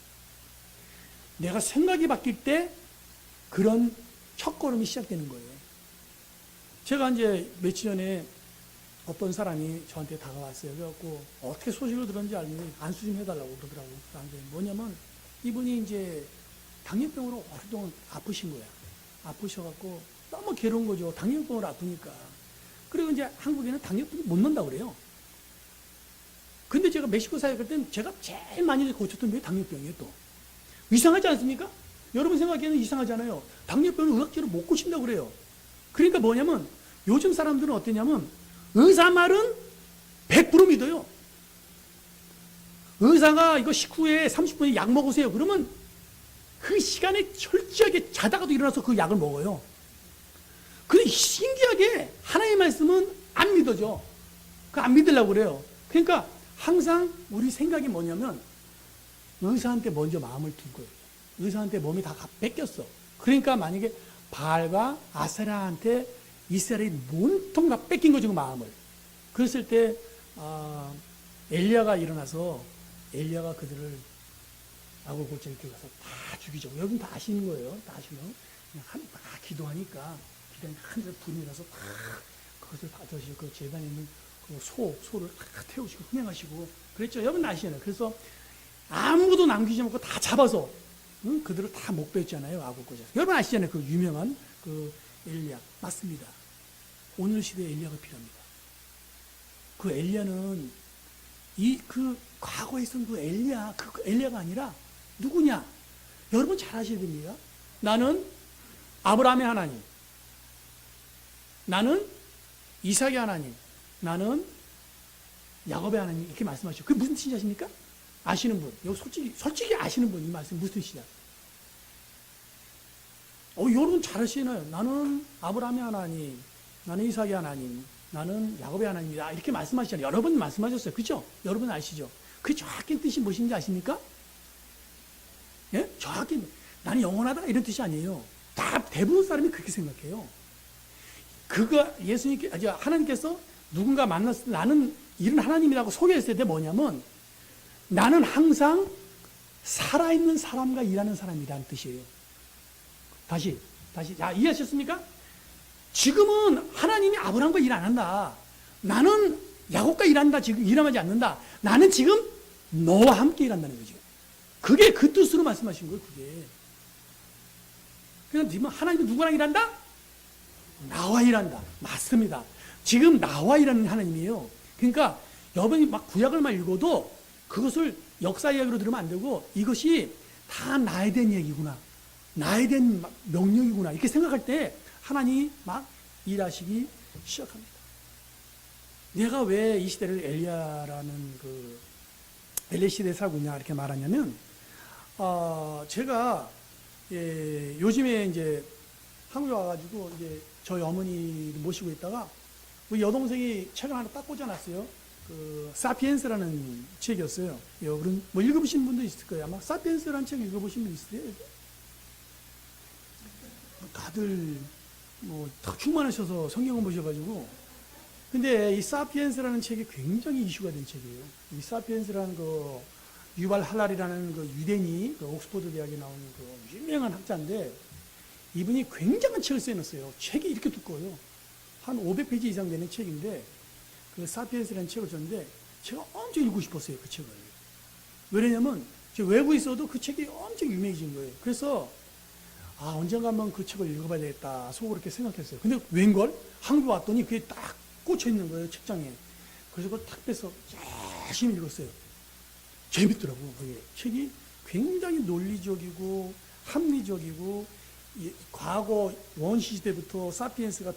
내가 생각이 바뀔 때 그런 첫걸음이 시작되는 거예요. 제가 이제 며칠 전에 어떤 사람이 저한테 다가왔어요. 그래갖고 어떻게 소식을 들었는지 알면 안수 좀 해달라고 그러더라고요. 뭐냐면 이분이 이제 당뇨병으로 오랫동안 아프신 거야. 아프셔갖고 너무 괴로운 거죠. 당뇨병으로 아프니까. 그리고 이제 한국에는 당뇨병이 못 난다고 그래요. 근데 제가 멕시코 사역할 때는 제가 제일 많이 고쳤던 게 당뇨병이에요. 또 이상하지 않습니까? 여러분 생각에는 이상하잖아요. 당뇨병을 의학적으로 못 고친다고 그래요. 그러니까 뭐냐면 요즘 사람들은 어떠냐면 의사 말은 100% 믿어요. 의사가 이거 식후에 30분에 약 먹으세요. 그러면 그 시간에 철저하게 자다가도 일어나서 그 약을 먹어요. 근데 신기하게 하나님의 말씀은 안 믿어져. 그 안 믿으려고 그래요. 그러니까 항상 우리 생각이 뭐냐면 의사한테 먼저 마음을 둔 거예요. 의사한테 몸이 다 뺏겼어. 그러니까 만약에 바알과 아세라한테 이스라엘이 몸통 다 뺏긴 거죠, 그 마음을. 그랬을 때 엘리야가 일어나서 엘리야가 그들을 아골 골짜기 길 가서 다 죽이죠. 여러분 다 아시는 거예요. 다 아시는 거. 그냥 다 기도하니까 하늘에 불이 나서 다 그것을 받으시고 그 재단에 있는 그 소를 다 태우시고 흥행하시고 그랬죠. 여러분 아시잖아요. 그래서 아무도 남기지 않고 다 잡아서 그들을 다 목배했잖아요. 아골 골짜기. 여러분 아시잖아요. 그 유명한 그 엘리야. 맞습니다. 오늘 시대에 엘리야가 필요합니다. 그 엘리야는 그 과거에 있던 그 엘리야, 그 엘리야가 아니라 누구냐? 여러분 잘 아셔야 됩니다. 나는 아브라함의 하나님, 나는 이삭의 하나님, 나는 야곱의 하나님 이렇게 말씀하시죠. 그게 무슨 뜻인지 아십니까? 아시는 분, 여기 솔직히 아시는 분 이 말씀 무슨 뜻이냐? 여러분 잘 아시나요? 나는 아브라함의 하나님, 나는 이삭의 하나님, 나는 야곱의 하나님이다. 이렇게 말씀하시잖아요. 여러 번 말씀하셨어요. 그죠? 여러분 아시죠? 그 정확한 뜻이 무엇인지 아십니까? 예? 정확히 나는 영원하다 이런 뜻이 아니에요. 다 대부분 사람이 그렇게 생각해요. 하나님께서 누군가 만났을 때 나는 이런 하나님이라고 소개했을 때 뭐냐면 나는 항상 살아있는 사람과 일하는 사람이라는 뜻이에요. 다시. 자, 이해하셨습니까? 지금은 하나님이 아브라함과 일 안 한다. 나는 야곱과 일한다. 지금 일하지 않는다. 나는 지금 너와 함께 일한다는 거죠. 그게 그 뜻으로 말씀하신 거예요. 그게. 그냥 하나님이 누구랑 일한다? 나와 일한다. 맞습니다. 지금 나와 일하는 하나님이에요. 그러니까 여러분이 막 구약을 막 읽어도 그것을 역사 이야기로 들으면 안 되고 이것이 다 나에 대한 얘기구나. 나에 대한 명령이구나. 이렇게 생각할 때 하나님이 막 일하시기 시작합니다. 내가 왜 이 시대를 엘리야라는 그 엘리 시대에 살고 있냐 이렇게 말하냐면, 제가 요즘에 이제 한국에 와가지고 이제 저희 어머니를 모시고 있다가 우리 여동생이 책을 하나 딱 꽂아놨어요. 그 사피엔스라는 책이었어요. 여러분 뭐 읽어보신 분도 있을 거예요. 아마 사피엔스라는 책 읽어보신 분 있으세요? 다들 뭐 충만하셔서 성경을 보셔가지고. 근데 이 사피엔스라는 책이 굉장히 이슈가 된 책이에요. 이 사피엔스라는 그 유발 할랄이라는 그 유대인이 그 옥스퍼드 대학에 나오는 그 유명한 학자인데 이분이 굉장한 책을 써놨어요. 책이 이렇게 두꺼워요. 한 500페이지 이상 되는 책인데 그 사피엔스라는 책을 줬는데 제가 엄청 읽고 싶었어요. 그 책을. 왜냐면 제가 외부에 있어도 그 책이 엄청 유명해진 거예요. 그래서 언젠가 한번 그 책을 읽어봐야 되겠다 속으로 이렇게 생각했어요. 근데 웬걸? 한국에 왔더니 그게 딱 꽂혀 있는 거예요, 책장에. 그래서 그걸 탁 빼서 열심히 읽었어요. 재밌더라고요. 그게. 책이 굉장히 논리적이고 합리적이고 과거 원시 시대부터 사피엔스가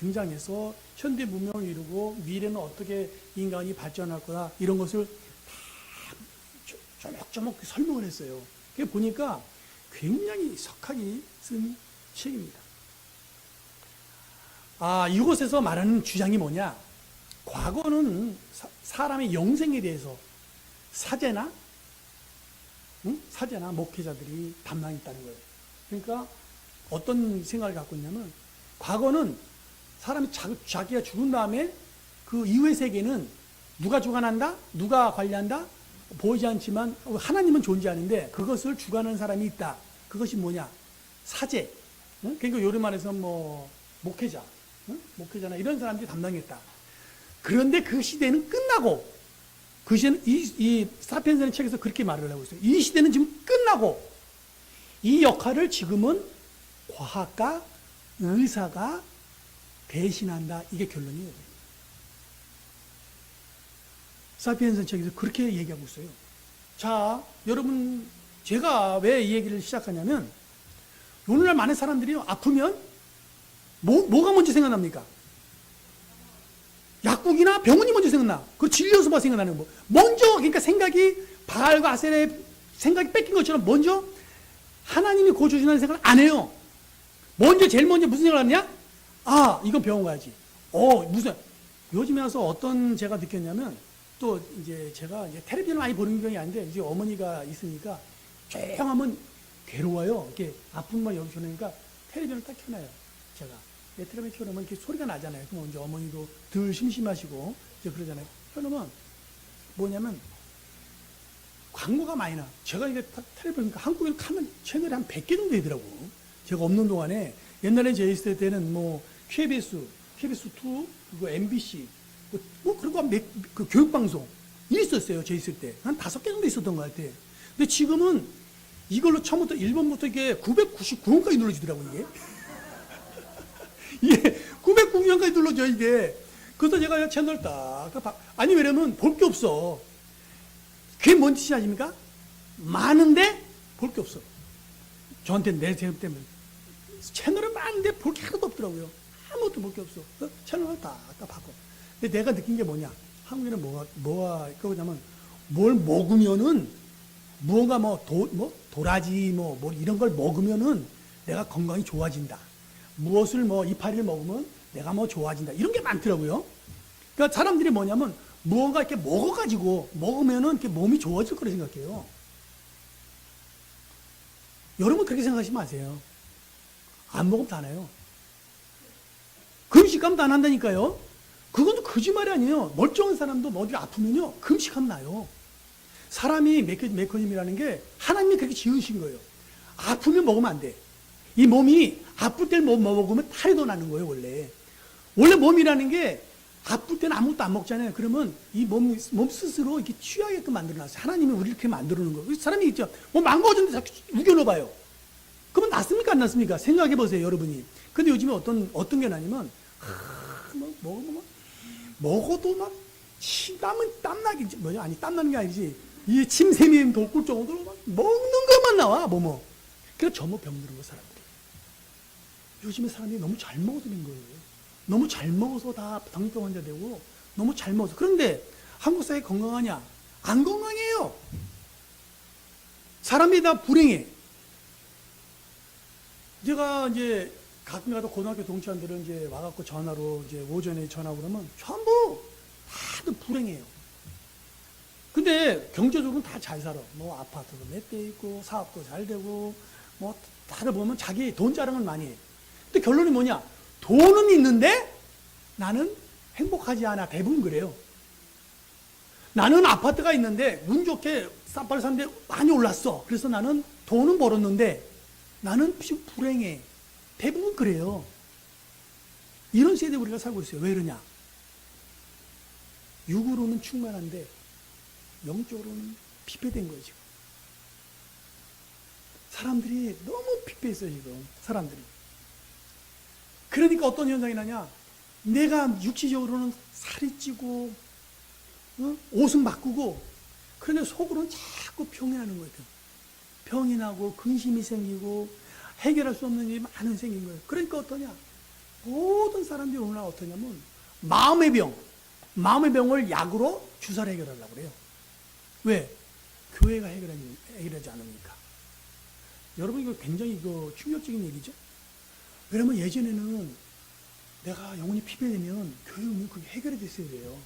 등장해서 현대 문명을 이루고 미래는 어떻게 인간이 발전할 거다 이런 것을 다 조목조목 설명을 했어요. 그게 보니까 굉장히 석학이 쓴 책입니다. 이곳에서 말하는 주장이 뭐냐? 과거는 사람의 영생에 대해서 사제나 목회자들이 담당했다는 거예요. 그러니까 어떤 생각을 갖고 있냐면 과거는 사람이 자기가 죽은 다음에 그 이후의 세계는 누가 주관한다? 누가 관리한다? 보이지 않지만 하나님은 존재하는데 그것을 주관하는 사람이 있다. 그것이 뭐냐? 사제. 그러니까 요리 말해서 뭐 목회자나 이런 사람들이 담당했다. 그런데 그 시대는 끝나고 그 시대는 이 사피엔스라는 책에서 그렇게 말을 하고 있어요. 이 시대는 지금 끝나고 이 역할을 지금은 과학가, 의사가 대신한다. 이게 결론이에요. 사피엔스 책에서 그렇게 얘기하고 있어요. 자, 여러분, 제가 왜 이 얘기를 시작하냐면, 오늘날 많은 사람들이 아프면, 뭐가 먼저 생각납니까? 약국이나 병원이 먼저 생각나. 그 진료소가 생각나는 거. 먼저, 그러니까 생각이, 바알과 아셀의 생각이 뺏긴 것처럼 먼저 하나님이 고쳐주신다는 생각을 안 해요. 제일 먼저 무슨 생각을 하느냐? 이건 병원 가야지. 요즘에 와서 어떤 제가 느꼈냐면, 또 이제 제가 이제 텔레비전을 많이 보는 경향이 아닌데 이제 어머니가 있으니까 조용하면 괴로워요. 이렇게 아픈만 여기 켜놓으니까 텔레비전을 딱 켜놔요. 제가 텔레비전 켜놓으면 이렇게 소리가 나잖아요. 그럼 이제 어머니도 덜 심심하시고 이제 그러잖아요. 켜놓으면 뭐냐면 광고가 많이 나. 제가 이게 텔레비니까 한국에 가면 채널이 한 100개 정도 되더라고. 제가 없는 동안에 옛날에 제 있을 때는 뭐 KBS, KBS2, 그리고 MBC, 그리고 그 교육방송 있었어요. 제 있을 때. 한 5개 정도 있었던 것 같아요. 근데 지금은 이걸로 처음부터 1번부터 이게 999원까지 눌러지더라고, 이게. 이게 999원까지 눌러져, 이게. 그래서 제가 채널 딱, 아니, 왜냐면 볼 게 없어. 그게 뭔 뜻이 아십니까? 많은데 볼 게 없어. 저한테는 내 생각 때문에. 채널은 많은데 볼 게 하나도 없더라고요. 아무것도 볼 게 없어. 채널을 다 바꿔. 근데 내가 느낀 게 뭐냐? 한국에는 뭐가 그거냐면, 뭘 먹으면은, 무언가 도라지, 이런 걸 먹으면은 내가 건강이 좋아진다. 무엇을 이파리를 먹으면 내가 좋아진다. 이런 게 많더라고요. 그러니까 사람들이 뭐냐면, 무언가 이렇게 먹어가지고, 먹으면은 이렇게 몸이 좋아질 거라 생각해요. 여러분 그렇게 생각하지 마세요. 안 먹으면 다 나요. 금식하면 안 한다니까요. 그건 거짓말이 아니에요. 멀쩡한 사람도 어디가 아프면요, 금식하면 나요. 사람이 메커니즘이라는 게 하나님이 그렇게 지으신 거예요. 아프면 먹으면 안 돼. 이 몸이 아플 때는 먹으면 탈이 더 나는 거예요, 원래. 원래 몸이라는 게 아플 때는 아무것도 안 먹잖아요. 그러면 이 몸 스스로 이렇게 취하게끔 만들어놨어요. 하나님이 우리를 이렇게 만들어 놓은 거예요. 사람이 있죠. 망가졌는데 자꾸 우겨넣어봐요. 그러면 낫습니까? 안 낫습니까? 생각해 보세요, 여러분이. 근데 요즘에 어떤 게 나냐면, 먹어도 막, 땀나기, 땀나는 게 아니지. 이 침샘이 돌꿀 정도로 막 먹는 것만 나와, 그래서 병들은 거, 사람들이. 요즘에 사람들이 너무 잘 먹어서 된 거예요. 너무 잘 먹어서 다 당뇨병 환자 되고, 너무 잘 먹어서. 그런데 한국 사회 건강하냐? 안 건강해요. 사람이 다 불행해. 제가 이제 가끔가다 고등학교 동창들은 이제 와갖고 전화로 이제 오전에 전화 그러면 전부 다들 불행해요. 근데 경제적으로는 다 잘 살아. 아파트도 몇 대 있고, 사업도 잘 되고, 다들 보면 자기 돈 자랑을 많이 해. 근데 결론이 뭐냐? 돈은 있는데 나는 행복하지 않아. 대부분 그래요. 나는 아파트가 있는데 운 좋게 싼빨 샀는데 많이 올랐어. 그래서 나는 돈은 벌었는데 나는 지금 불행해. 대부분 그래요. 이런 세대에 우리가 살고 있어요. 왜 그러냐? 육으로는 충만한데 영적으로는 피폐된 거예요, 지금. 사람들이 너무 피폐했어요, 지금. 사람들이. 그러니까 어떤 현상이 나냐? 내가 육체적으로는 살이 찌고, 옷은 바꾸고, 그런데 속으로는 자꾸 병이 나는 거예요. 병이 나고, 근심이 생기고, 해결할 수 없는 일이 많은 생긴 거예요. 그러니까 어떠냐? 모든 사람들이 오늘 어떠냐면, 마음의 병을 약으로 주사를 해결하려고 그래요. 왜? 교회가 해결하지 않으니까. 여러분, 이거 굉장히 충격적인 얘기죠? 왜냐면 예전에는 내가 영혼이 피폐되면 교회 오면 그게 해결이 됐어야 돼요.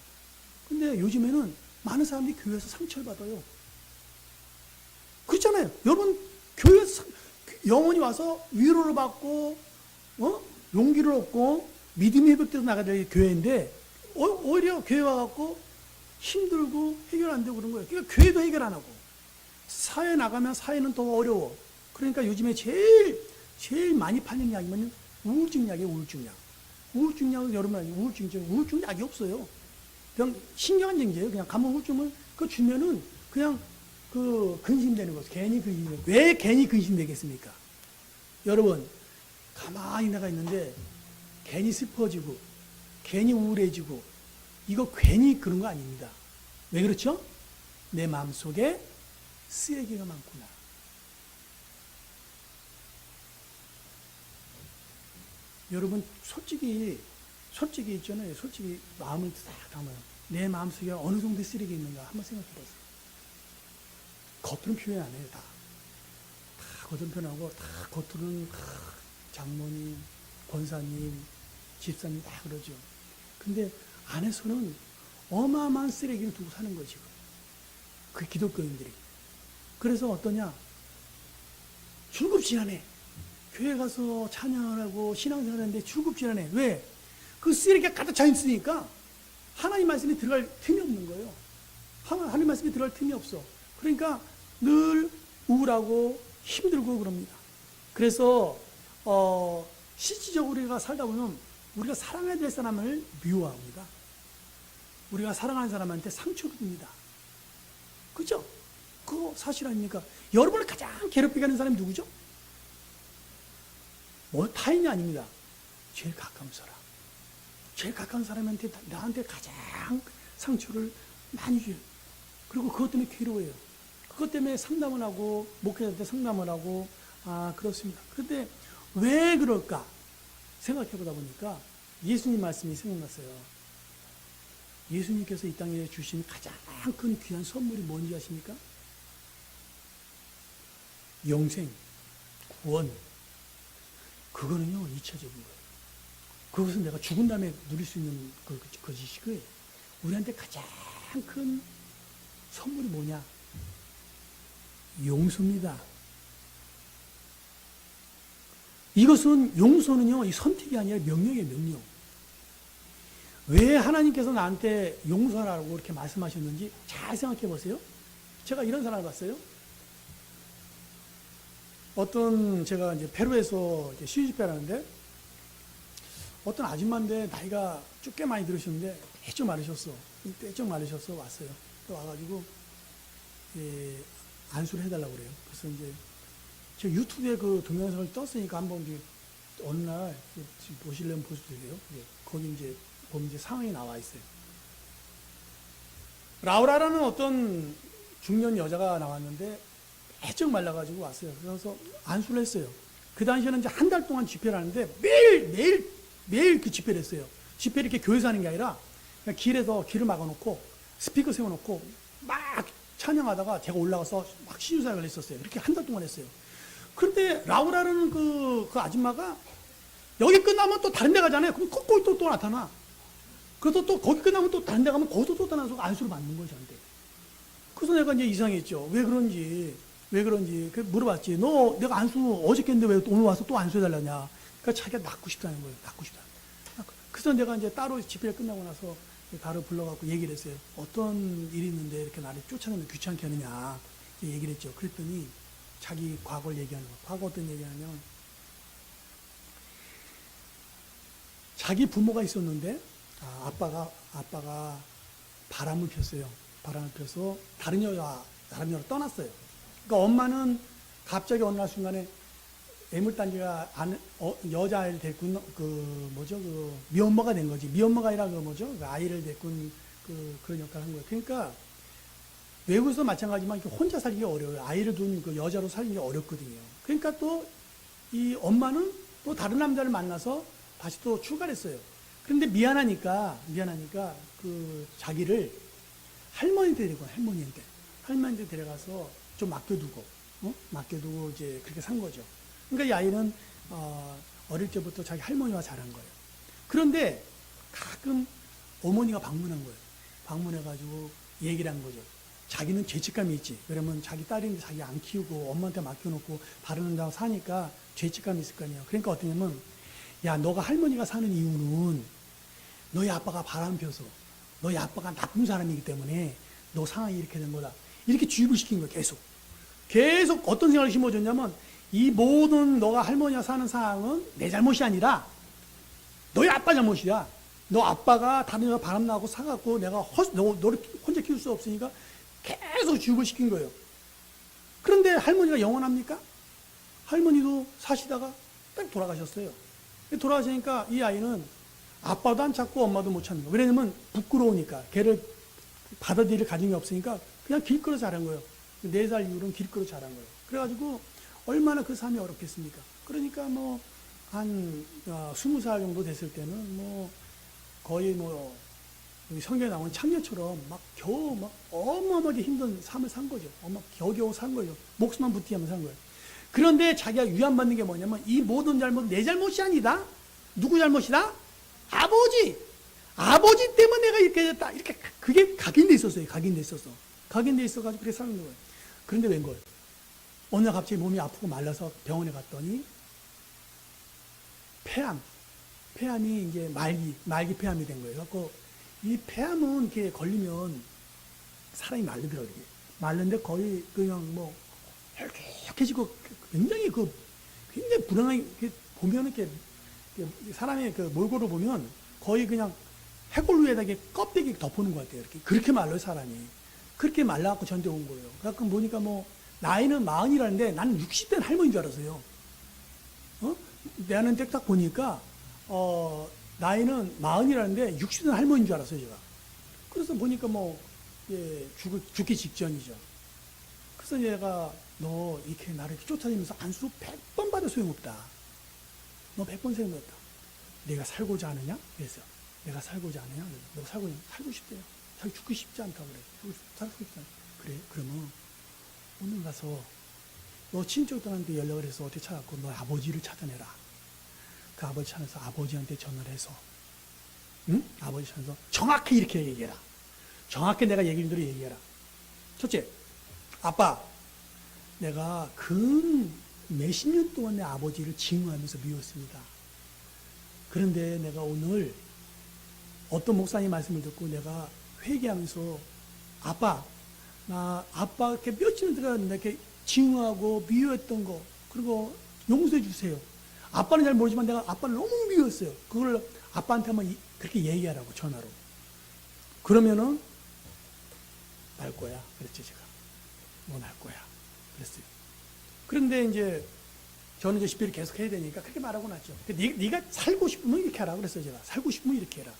근데 요즘에는 많은 사람들이 교회에서 상처를 받아요. 그렇잖아요. 여러분, 교회에서 영혼이 와서 위로를 받고, 용기를 얻고, 믿음의 회복돼서 나가야 될 교회인데, 오히려 교회 와갖고 힘들고 해결 안 되고 그런 거예요. 그러니까 교회도 해결 안 하고, 사회 나가면 사회는 더 어려워. 그러니까 요즘에 제일 많이 팔리는 약이 뭐냐면 우울증 약이에요, 우울증 약. 우울증 약은 여러분 알죠? 우울증 약이 없어요. 그냥 신경안정제예요. 그냥 가면 우울증을 주면은 그냥 근심되는 거죠. 괜히 근심되는. 왜 괜히 근심되겠습니까? 여러분, 가만히 나가 있는데 괜히 슬퍼지고 괜히 우울해지고 이거 괜히 그런 거 아닙니다. 왜 그렇죠? 내 마음속에 쓰레기가 많구나. 여러분, 솔직히 있잖아요. 솔직히 마음을 딱 담아요. 내 마음속에 어느 정도의 쓰레기 있는가 한번 생각해 보세요. 겉으로는 표현 안 해요. 다 겉으로는 표현하고, 다 겉으로는 장모님, 권사님, 집사님 다 그러죠. 근데 안에서는 어마어마한 쓰레기를 두고 사는 거죠. 그 기독교인들이. 그래서 어떠냐? 줄급지근해. 교회 가서 찬양하고 신앙생활 하는데 줄급지근해. 왜? 그 쓰레기가 가득 차 있으니까 하나님 말씀이 들어갈 틈이 없는 거예요. 하나님 말씀에 들어갈 틈이 없어. 그러니까 늘 우울하고 힘들고 그럽니다. 그래서 실질적으로 우리가 살다 보면 우리가 사랑해야 될 사람을 미워합니다. 우리가 사랑하는 사람한테 상처를 줍니다. 그죠? 그거 사실 아닙니까? 여러분을 가장 괴롭히게 하는 사람이 누구죠? 뭐 타인이 아닙니다. 제일 가까운 사람. 제일 가까운 사람한테 나한테 가장 상처를 많이 줘요. 그리고 그것 때문에 괴로워해요. 그것 때문에 상담을 하고 목회자한테 상담을 하고 그렇습니다. 그런데 왜 그럴까 생각해 보다 보니까 예수님 말씀이 생각났어요. 예수님께서 이 땅에 주신 가장 큰 귀한 선물이 뭔지 아십니까? 영생, 구원. 그거는요, 2차적인 거예요. 그것은 내가 죽은 다음에 누릴 수 있는 것이고요. 우리한테 가장 큰 선물이 뭐냐? 용서입니다. 이것은 용서는요, 이 선택이 아니라 명령이에요, 명령. 왜 하나님께서 나한테 용서하라고 이렇게 말씀하셨는지 잘 생각해 보세요. 제가 이런 사람을 봤어요. 제가 이제 페루에서 시집회 하는데, 어떤 아줌마인데 나이가 꽤 많이 들으셨는데, 떼쩍 마르셔서 왔어요. 와가지고, 안수를 해달라고 그래요. 그래서 이제, 저 유튜브에 그 동영상을 떴으니까 한번 이제 어느 날, 지금 보시려면 보셔도 돼요. 거기 이제, 보면 이제 상황이 나와 있어요. 라우라라는 어떤 중년 여자가 나왔는데, 해적 말라가지고 왔어요. 그래서 안수를 했어요. 그 당시에는 이제 한 달 동안 집회를 하는데 매일 그 집회를 했어요. 집회를 이렇게 교회에서 하는 게 아니라 그냥 길에서 길을 막아놓고 스피커 세워놓고 막 찬양하다가 제가 올라가서 막 시주사역을 했었어요. 이렇게 한 달 동안 했어요. 그런데 라우라는 그 아줌마가 여기 끝나면 또 다른 데 가잖아요. 그럼 거기 또 나타나. 그래서 또 거기 끝나면 또 다른 데 가면 거기서 또 나타나서 안수를 받는 거죠. 저한테. 그래서 내가 이제 이상했죠. 왜 그런지 물어봤지. 너 내가 안수 어저께 했는데 왜 오늘 와서 또 안수해달라냐. 그러니까 자기가 낫고 싶다는 거예요. 낫고 싶다. 그래서 내가 이제 따로 집회를 끝나고 나서 바로 불러갖고 얘기를 했어요. 어떤 일이 있는데 이렇게 나를 쫓아내면 귀찮게 하느냐. 얘기를 했죠. 그랬더니 자기 과거를 얘기하는 거예요. 과거 어떤 얘기하냐면 자기 부모가 있었는데 아빠가 바람을 폈어요. 바람을 펴서 다른 여자로 떠났어요. 그러니까 엄마는 갑자기 어느 날 순간에 애물단지가 여자아이를 데리고 미혼모가 된 거지. 미혼모가 아니라 그 아이를 데리고 그런 역할을 한 거예요. 그러니까 외국에서 마찬가지지만 혼자 살기가 어려워요. 아이를 둔 그 여자로 살기 어렵거든요. 그러니까 또 이 엄마는 또 다른 남자를 만나서 다시 또 출가를 했어요. 그런데 미안하니까 그 자기를 할머니한테 데려가서 좀 맡겨두고 이제 그렇게 산 거죠. 그러니까 이 아이는 어릴 때부터 자기 할머니와 자란 거예요. 그런데 가끔 어머니가 방문한 거예요. 방문해가지고 얘기를 한 거죠. 자기는 죄책감이 있지. 그러면 자기 딸인데 자기 안 키우고 엄마한테 맡겨놓고 바르는다고 사니까 죄책감이 있을 거 아니에요. 그러니까 어떠냐면, 야, 너가 할머니가 사는 이유는 너희 아빠가 바람 펴서 너희 아빠가 나쁜 사람이기 때문에 너 상황이 이렇게 된 거다. 이렇게 주입을 시킨 거예요. 계속 어떤 생각을 심어줬냐면, 이 모든 너가 할머니가 사는 상황은 내 잘못이 아니라 너희 아빠 잘못이야. 너 아빠가 다른 여자 바람 나고 사갖고 내가 너를 혼자 키울 수 없으니까 계속 주입을 시킨 거예요. 그런데 할머니가 영원합니까? 할머니도 사시다가 딱 돌아가셨어요. 돌아가시니까 이 아이는 아빠도 안 찾고 엄마도 못 찾는 거예요. 왜냐면 부끄러우니까. 걔를 받아들일 가정이 없으니까 그냥 길거리 자란 거예요. 4살 이후로는 길거리 자란 거예요. 그래가지고 얼마나 그 삶이 어렵겠습니까? 그러니까 한 20살 정도 됐을 때는 거의 성경에 나오는 창녀처럼 겨우 어마어마하게 힘든 삶을 산 거죠. 겨우겨우 산 거죠. 목숨만 부티하면서 산 거예요. 그런데 자기가 위안받는 게 뭐냐면, 이 모든 잘못은 내 잘못이 아니다. 누구 잘못이다? 아버지 때문에 내가 이렇게 됐다. 이렇게 그게 각인돼 있었어요. 각인돼 있어가지고 그렇게 사는 거예요. 그런데 웬걸? 어느 날 갑자기 몸이 아프고 말라서 병원에 갔더니 폐암이 이제 말기 폐암이 된 거예요. 그래서 이 폐암은 이렇게 걸리면 사람이 마르더라고요. 마른데 거의 그냥 뭐 헬쭉해지고 굉장히 굉장히 불안하게 보면 이렇게 사람의 그 몰골을 보면 거의 그냥 해골 위에다 껍데기 덮어놓은 것 같아요. 이렇게 그렇게 말라요 사람이. 그렇게 말라갖고 저한테 온 거예요. 그래갖고 보니까 뭐 나이는 40이라는데 나는 60대는 할머니인 줄 알았어요. 나는 딱 보니까 나이는 40이라는데 60대는 할머니인 줄 알았어요 제가. 그래서 보니까 뭐 죽기 직전이죠. 그래서 얘가 너 이렇게 나를 쫓아다니면서 안수 100번 받아 소용없다. 너 100번 소용없다. 내가 살고자 하느냐? 그래서 내가 살고자 하느냐? 너 살고 싶대요. 자기 죽기 쉽지 않다고 그래. 살고 싶지 않다. 그래? 그러면 오늘 가서 너 친척들한테 연락을 해서 어떻게 찾아갖고 너 아버지를 찾아내라. 그 아버지 찾아서 아버지한테 전화를 해서 응? 아버지 찾아서 정확히 이렇게 얘기해라. 정확히 내가 얘기한 대로 얘기해라. 첫째, 아빠, 내가 몇십 년 동안 내 아버지를 징후하면서 미웠습니다. 그런데 내가 오늘 어떤 목사님 말씀을 듣고 내가 회개하면서 나 아빠 이렇게 며칠 동안 이렇게 징후하고 미워했던 거, 그리고 용서해 주세요. 아빠는 잘 모르지만 내가 아빠를 너무 미웠어요. 그걸 아빠한테 한번 그렇게 얘기하라고, 전화로. 그러면은 날 거야. 그랬죠, 제가. 뭐 날 거야. 그랬어요. 그런데 이제 저는 이제 집회를 계속 해야 되니까 그렇게 말하고 났죠. 네가 살고 싶으면 이렇게 하라 그랬어요, 제가. 살고 싶으면 이렇게 해라.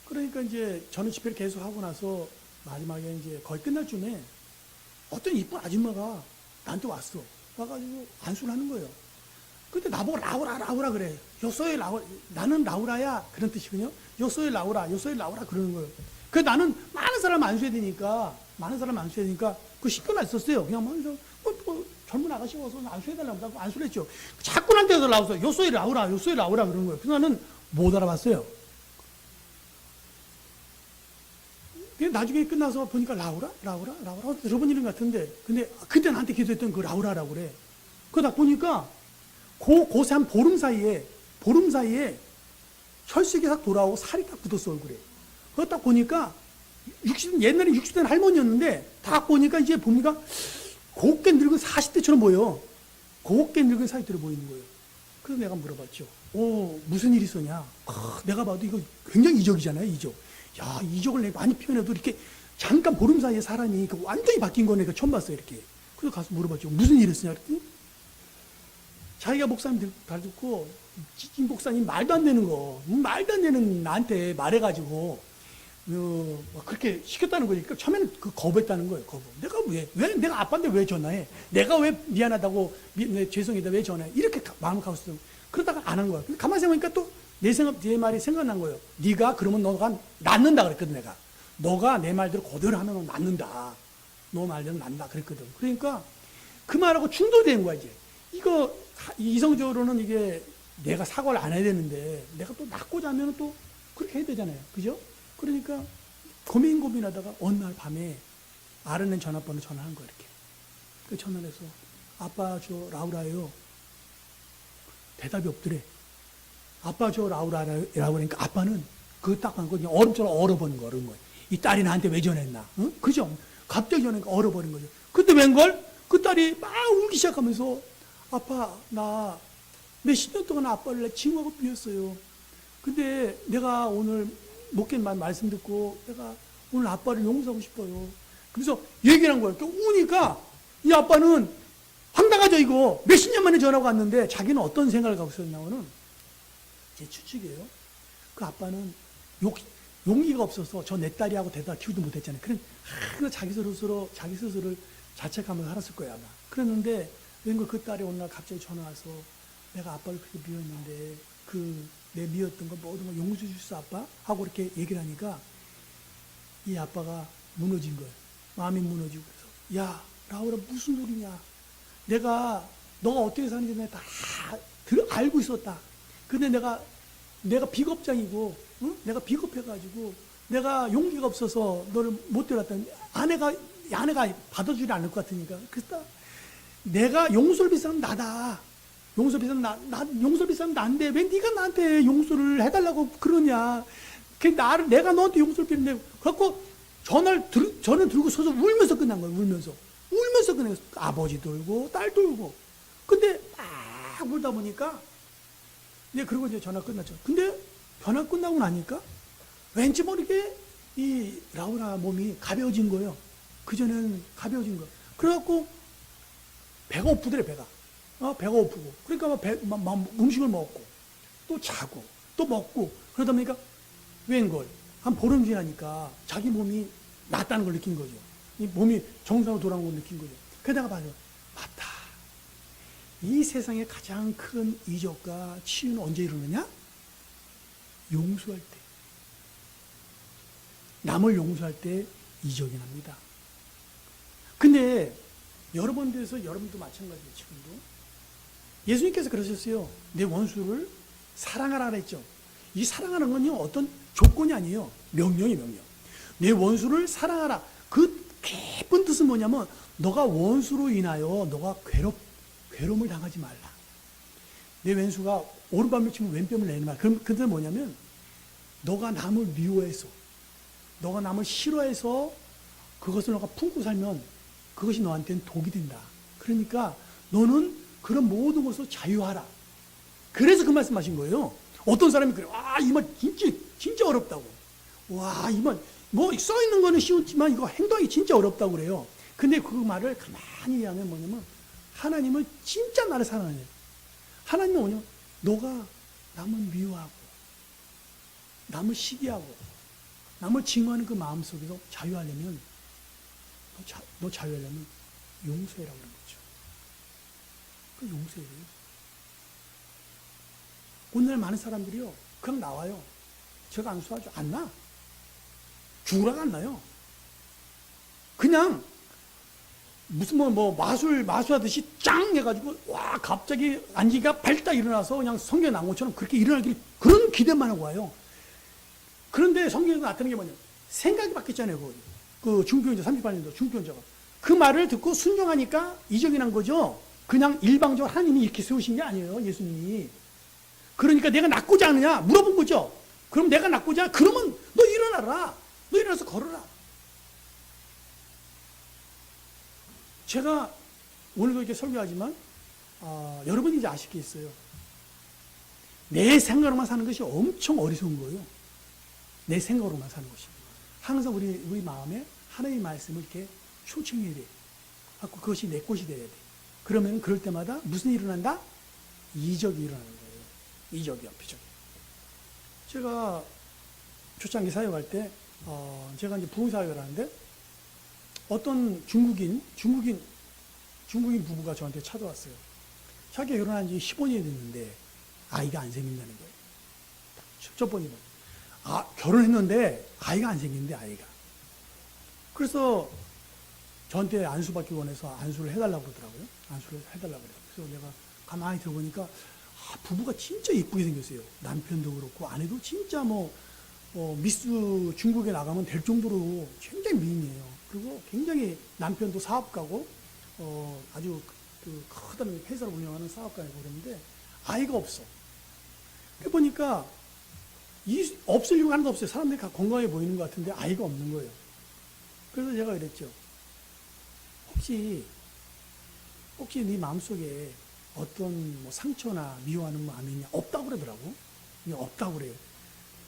그러니까 이제 저는 집회를 계속 하고 나서 마지막에 이제 거의 끝날 쯤에 어떤 이쁜 아줌마가 나한테 왔어. 와가지고 안수를 하는 거예요. 근데 나보고 라우라 그래. 요소에 라우라. 나는 라우라야. 그런 뜻이거든요. 요소에 라우라 그러는 거예요. 그래서 나는 많은 사람 안수해야 되니까 그 신경 안 썼어요. 그냥 뭐 젊은 아가씨 와서 안수해달라고 하고 안수를 했죠. 자꾸 나한테 나와서 요소에 라우라 그러는 거예요. 그래서 나는 못 알아봤어요. 나중에 끝나서 보니까 라우라? 들어본 이름 같은데, 근데 그때 나한테 기도했던 그 라우라라고 그래. 그러다 보니까 곳에 한 보름 사이에 혈색이 딱 돌아오고 살이 딱 굳었어, 얼굴에. 그거 딱 보니까 옛날에 60대는 할머니였는데 딱 보니까 이제 보니까 곱게 늙은 40대처럼 보여. 곱게 늙은 40대로 보이는 거예요. 그래서 내가 물어봤죠. 무슨 일이 있었냐? 내가 봐도 이거 굉장히 이적이잖아요, 이적. 야, 이적을 내가 많이 표현해도 이렇게 잠깐 보름 사이에 사람이 완전히 바뀐 거 내가 처음 봤어요, 이렇게. 그래서 가서 물어봤죠. 무슨 일이 있었냐? 그랬더니 자기가 목사님 다 듣고, 이 목사님 말도 안 되는 나한테 말해가지고, 그렇게 시켰다는 거니까 처음에는 거부했다는 거예요, 거부. 내가 왜 내가 아빠인데 왜 전화해? 내가 왜 미안하다고, 죄송하다 왜 전화해? 이렇게 마음을 갖고 있어. 그러다가 안 한 거야. 가만히 생각하니까 또 내 말이 생각난 거예요. 네가 그러면 너가 낫는다 그랬거든, 내가. 너가 내 말대로 그대로 하면 너 낫는다. 너 말대로 낫는다 그랬거든. 그러니까 그 말하고 충돌된 거야, 이제. 이거 이성적으로는 이게 내가 사과를 안 해야 되는데 내가 또 낫고자 하면 또 그렇게 해야 되잖아요. 그죠? 그러니까 고민하다가 어느 날 밤에 알아낸 전화번호 전화한 거야, 이렇게. 그 전화를 해서 아빠 저 라우라예요. 대답이 없더래. 아빠 저 라우라라고 그러니까 아빠는 그거 딱 한 거 그냥 얼음처럼 얼어버린 거야. 이 딸이 나한테 왜 전화했나? 응? 그죠? 갑자기 전화니까 얼어버린 거죠. 근데 웬걸? 그 딸이 막 울기 시작하면서 아빠 나 몇십 년 동안 아빠를 징후하고 비웠어요. 근데 내가 오늘 목회만 말씀 듣고 내가 오늘 아빠를 용서하고 싶어요. 그래서 얘기를 한 거예요. 우니까 이 아빠는 황당하죠, 이거. 몇십 년 만에 전화가 왔는데 자기는 어떤 생각을 갖고 있었냐면은 제 추측이에요. 그 아빠는 용기가 없어서 저 내 딸이하고 대다 키우지 못했잖아요. 그래서 자기 스스로를 자책하면서 살았을 거예요, 아마. 그랬는데 웬걸 그 딸이 오늘 날 갑자기 전화 와서 내가 아빠를 그렇게 미웠는데 내 미웠던 거 모든 거 용서해 주셨어, 아빠? 하고 이렇게 얘기를 하니까 이 아빠가 무너진 거예요. 마음이 무너지고 그래서 야, 라우라 무슨 소리냐? 너가 어떻게 사는지 내가 다 알고 있었다. 근데 내가 비겁장이고, 응? 내가 비겁해가지고, 내가 용기가 없어서 너를 못 데려왔다니, 아내가 받아주지 않을 것 같으니까. 그래서 내가 용서를 비싸면 나다. 용서를 비싸면 난데, 왜 네가 나한테 용서를 해달라고 그러냐. 내가 너한테 용서를 빌는데, 그래갖고 전화를 들고 서서 울면서 끝난 거예요. 울면서 끝난 거예요. 아버지도 울고 딸도 울고. 근데 막 울다 보니까 이제 그리고 이제 전화 끝났죠. 근데 전화 끝나고 나니까 왠지 모르게 이 라우라 몸이 가벼워진 거예요. 그전에는 가벼워진 거예요. 그래갖고 배가 고프더래, 배가. 배가 고프고. 그러니까 음식을 먹고 또 자고 또 먹고 그러다 보니까 웬걸 한 보름 지나니까 자기 몸이 낫다는 걸 느낀 거죠. 이 몸이 정상으로 돌아온 걸 느낀 거죠. 그러다가 봐요. 맞다. 이 세상에 가장 큰 이적과 치유는 언제 이루느냐? 용서할 때. 남을 용서할 때 이적이 납니다. 근데 여러 번 돼서 여러분도 마찬가지예요. 지금도. 예수님께서 그러셨어요. 내 원수를 사랑하라 그랬죠. 이 사랑하는 건요, 어떤 조건이 아니에요. 명령이에요, 명령. 내 원수를 사랑하라. 그 깊은 뜻은 뭐냐면, 너가 원수로 인하여 너가 괴로움을 당하지 말라. 내 왼수가 오른밤을 치면 왼뺨을 내는 말. 그럼 그게 뭐냐면, 너가 남을 미워해서, 너가 남을 싫어해서 그것을 너가 품고 살면 그것이 너한테는 독이 된다. 그러니까 너는 그런 모든 것으로 자유하라. 그래서 그 말씀하신 거예요. 어떤 사람이 그래요. 이 말 진짜 어렵다고. 이 말, 뭐 써있는 거는 쉬웠지만 이거 행동이 진짜 어렵다고 그래요. 근데 그 말을 가만히 이해하면 뭐냐면 하나님은 진짜 나를 사랑해요. 하나님은 뭐냐면 너가 남을 미워하고 남을 시기하고 남을 증오하는 그 마음 속에서 자유하려면 너 자유하려면 용서해라고 그런 거죠. 그 용서해야 돼요. 오늘 많은 사람들이요 그냥 나와요. 제가 안수하죠. 안 나. 죽으라고 안 나요. 그냥 무슨 마수하듯이 짱 해가지고 갑자기 안기가 발딱 일어나서 그냥 성경에 나온 것처럼 그렇게 일어나길 그런 기대만 하고 와요. 그런데 성경에서 나타나는 게 뭐냐? 생각이 바뀌었잖아요. 그 중표현자 38년도 중표현자가 그 말을 듣고 순종하니까 이적이 난 거죠. 그냥 일방적으로 하나님이 이렇게 세우신 게 아니에요. 예수님이. 그러니까 내가 낫고자 하느냐 물어본 거죠. 그럼 내가 낫고자 그러면 너 일어나라. 너 일어나서 걸어라. 제가 오늘도 이렇게 설교하지만 여러분이 이제 아실 게 있어요. 내 생각으로만 사는 것이 엄청 어리석은 거예요. 내 생각으로만 사는 것이. 항상 우리 마음에 하나님의 말씀을 이렇게 초청해야 돼. 그것이 내 것이 돼야 돼. 그러면 그럴 때마다 무슨 일이 일어난다? 이적이 일어나는 거예요. 이적이요, 비적. 제가 초창기 사역할 때, 제가 이제 부흥사역을 하는데, 어떤 중국인 부부가 저한테 찾아왔어요. 자기가 결혼한 지 15년이 됐는데, 아이가 안 생긴다는 거예요. 첫 번째는. 결혼했는데, 아이가 안 생긴대, 아이가. 그래서, 저한테 안수받기 원해서 안수를 해달라고 그러더라고요. 안수를 해달라고 그래요. 그래서 내가 가만히 들어보니까, 부부가 진짜 이쁘게 생겼어요. 남편도 그렇고, 아내도 진짜 미스 중국에 나가면 될 정도로 굉장히 미인이에요. 그리고 굉장히 남편도 사업가고, 아주 크다는 회사를 운영하는 사업가이고 그랬는데, 아이가 없어. 해보니까, 없을 이유가 하나도 없어요. 사람들이 다 건강해 보이는 것 같은데, 아이가 없는 거예요. 그래서 제가 그랬죠. 혹시 네 마음속에 어떤 상처나 미워하는 마음이 있냐? 없다고 그러더라고. 없다고 그래요.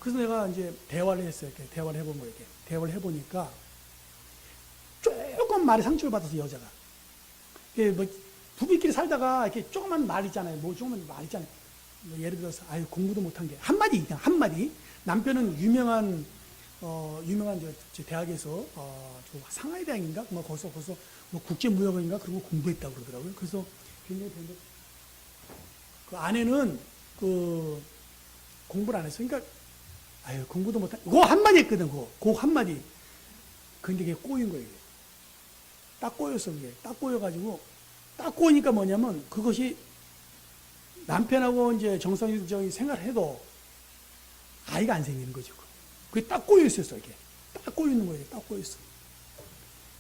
그래서 내가 이제 대화를 했어요. 이렇게 대화를 해본 거예요. 이렇게 대화를 해보니까 조금 말에 상처를 받아서 여자가. 부부끼리 살다가 이렇게 조그만 말 있잖아요. 조그만 말 있잖아요. 예를 들어서, 공부도 못한 게. 한마디, 그냥 한마디. 남편은 유명한 저 대학에서, 상하이 대학인가? 거기서 국제무역인가? 그런 거 공부했다고 그러더라고요. 그래서 굉장히 그 아내는 공부를 안 했어. 그러니까, 공부도 못한, 그거 한마디 했거든, 그거 한마디. 근데 그게 꼬인 거예요. 딱 꼬였어, 그게. 딱 꼬여가지고, 딱 꼬이니까 뭐냐면, 그것이 남편하고 이제 정상적인 생활을 해도 아이가 안 생기는 거죠. 그게 딱 꼬여 있었어, 이렇게. 딱 꼬여 있는 거예요. 딱 꼬여 있어.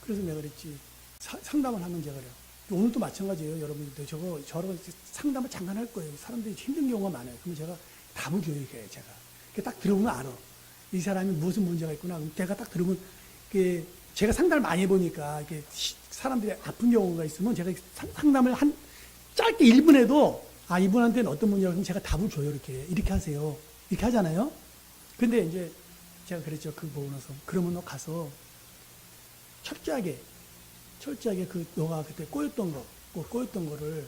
그래서 내가 그랬지. 상담을 하면 제가 그래요. 오늘도 마찬가지예요, 여러분들. 저런 상담을 잠깐 할 거예요. 사람들이 힘든 경우가 많아요. 그러면 제가 답을 줘요, 제가. 딱 들어보면 알아. 이 사람이 무슨 문제가 있구나. 그럼 제가 딱 들으면 제가 상담을 많이 해보니까 이게 사람들이 아픈 경우가 있으면 제가 상담을 한 짧게 1분 해도 이분한테는 어떤 문제가 그럼 제가 답을 줘요. 이렇게 하세요. 이렇게 하잖아요. 근데 이제 제가 그랬죠. 그거 보고 나서 그러면 너 가서 철저하게 너가 그때 꼬였던 거를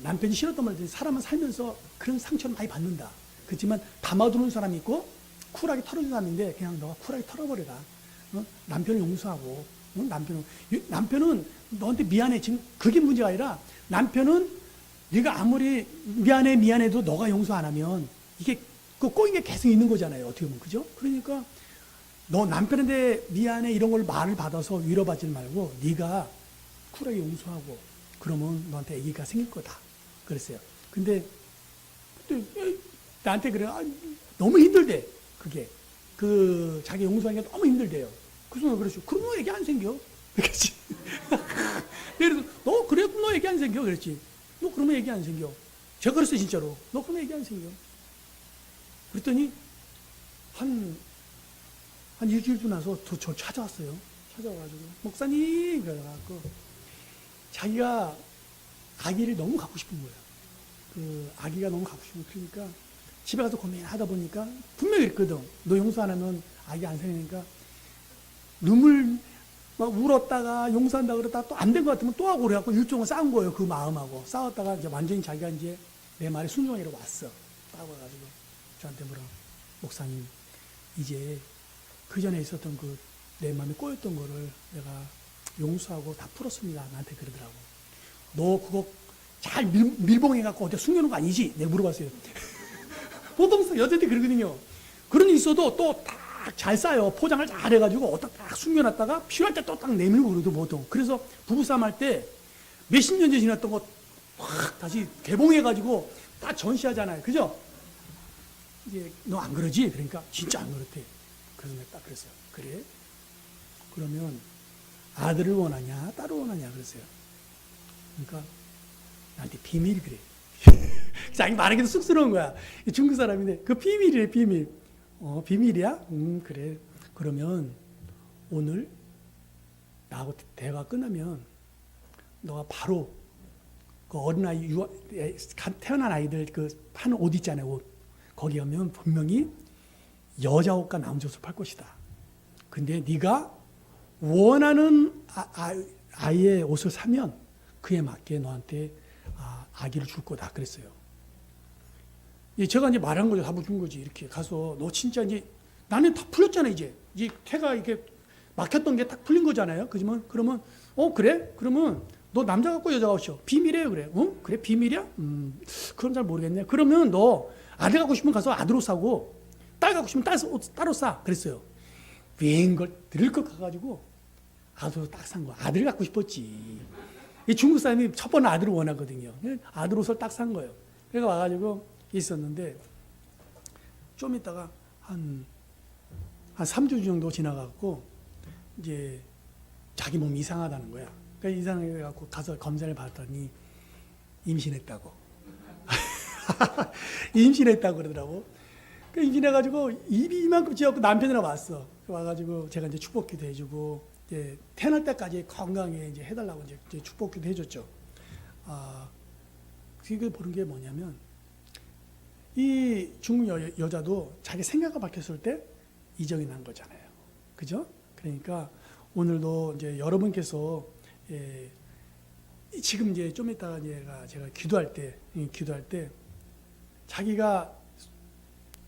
남편이 싫었던 말이지. 사람은 살면서 그런 상처를 많이 받는다. 그렇지만 담아두는 사람이 있고 쿨하게 털어주는 사람인데 그냥 너가 쿨하게 털어버려라. 남편을 용서하고 남편은 너한테 미안해. 지금 그게 문제가 아니라 남편은 네가 아무리 미안해도 너가 용서 안 하면 이게 그 꼬인 게 계속 있는 거잖아요. 어떻게 보면 그죠? 그러니까 너 남편한테 미안해 이런 걸 말을 받아서 위로받지 말고 네가 쿨하게 용서하고 그러면 너한테 아기가 생길 거다. 그랬어요. 근데 나한테 그래. 너무 힘들대. 그게 자기 용서하기가 너무 힘들대요. 그래서 그랬죠. 그럼 너 애기 안 생겨. 그랬지. 그래서 너 그래? 그럼 너 애기 안 생겨. 그랬지. 너 그러면 애기 안 생겨. 제가 그랬어요. 진짜로. 너 그러면 애기 안 생겨. 그랬더니 한 일주일 지나서 저 찾아왔어요. 찾아와가지고 목사님 그래갖고 자기가 아기를 너무 갖고 싶은 거예요. 그 아기가 너무 갖고 싶은 그러니까 집에 가서 고민하다 보니까 분명히 그랬거든. 너 용서 안 하면 아기 안 생기니까 눈물 막 울었다가 용서한다 그러다가 또 안 된 것 같으면 또 하고 그래갖고 일종을 싸운 거예요. 그 마음하고 싸웠다가 이제 완전히 자기가 이제 내 말에 순종하기로 왔어. 딱 와가지고 저한테 뭐라 목사님 이제 그 전에 있었던 그 내 마음에 꼬였던 거를 내가 용서하고 다 풀었습니다. 나한테 그러더라고. 너 그거 잘 밀봉해갖고 어디 숨겨놓은 거 아니지? 내가 물어봤어요. 보통 여자들이 그러거든요. 그런 일 있어도 또 딱 잘 싸요. 포장을 잘 해가지고 어디다 딱 숨겨놨다가 필요할 때 또 딱 내밀고 그러도 보통. 그래서 부부싸움 할 때 몇십 년 전에 지났던 거 확 다시 개봉해가지고 딱 전시하잖아요. 그죠? 이제 너 안 그러지? 그러니까 진짜 안 그렇대. 그래서 내가 딱 그랬어요. 그래? 그러면 아들을 원하냐? 딸을 원하냐? 그랬어요. 그러니까 나한테 비밀이 그래. 자기 말하기도 쑥스러운 거야. 중국 사람인데 그 비밀이래 비밀. 비밀이야? 그래. 그러면 오늘 나하고 대화 끝나면 너가 바로 그 어린아이 태어난 아이들 그 파는 옷 있잖아요. 옷. 거기 가면 분명히 여자 옷과 남자 옷을 팔 것이다. 근데 네가 원하는 아이의 옷을 사면 그에 맞게 너한테 아기를 줄 거다. 그랬어요. 제가 이제 말한 거죠. 답을 준 거지. 이렇게 가서 너 진짜 이제 나는 다 풀렸잖아. 이제 태가 이렇게 막혔던 게 딱 풀린 거잖아요. 그러면 그래? 그러면 너 남자 갖고 여자 갖고 비밀이에요. 그래. 그래 비밀이야? 그건 잘 모르겠네. 그러면 너 아들 갖고 싶으면 가서 아들 옷 사고 딸 갖고 싶으면 딸 옷 사. 그랬어요. 웬걸 들을 것 가가지고 아들 옷 딱 산 거야. 아들 갖고 싶었지. 이 중국 사람이 첫 번째 아들을 원하거든요. 아들 옷을 딱 산 거예요. 그래서 와가지고 있었는데 좀 있다가 한 3주 정도 지나갖고 이제 자기 몸이 이상하다는 거야. 그러니까 이상해갖고 가서 검사를 받았더니 임신했다고. 임신했다고 그러더라고. 그 임신해가지고 입이 이만큼 지었고 남편이랑 왔어. 와가지고 제가 이제 축복기도 해주고 이제 태어날 때까지 건강에 이제 해달라고 이제 축복기도 해줬죠. 그게 보는 게 뭐냐면 이 중국 여자도 자기 생각이 바뀌었을 때 이정이 난 거잖아요. 그죠? 그러니까 오늘도 이제 여러분께서 지금 이제 좀 이따가 제가 기도할 때 자기가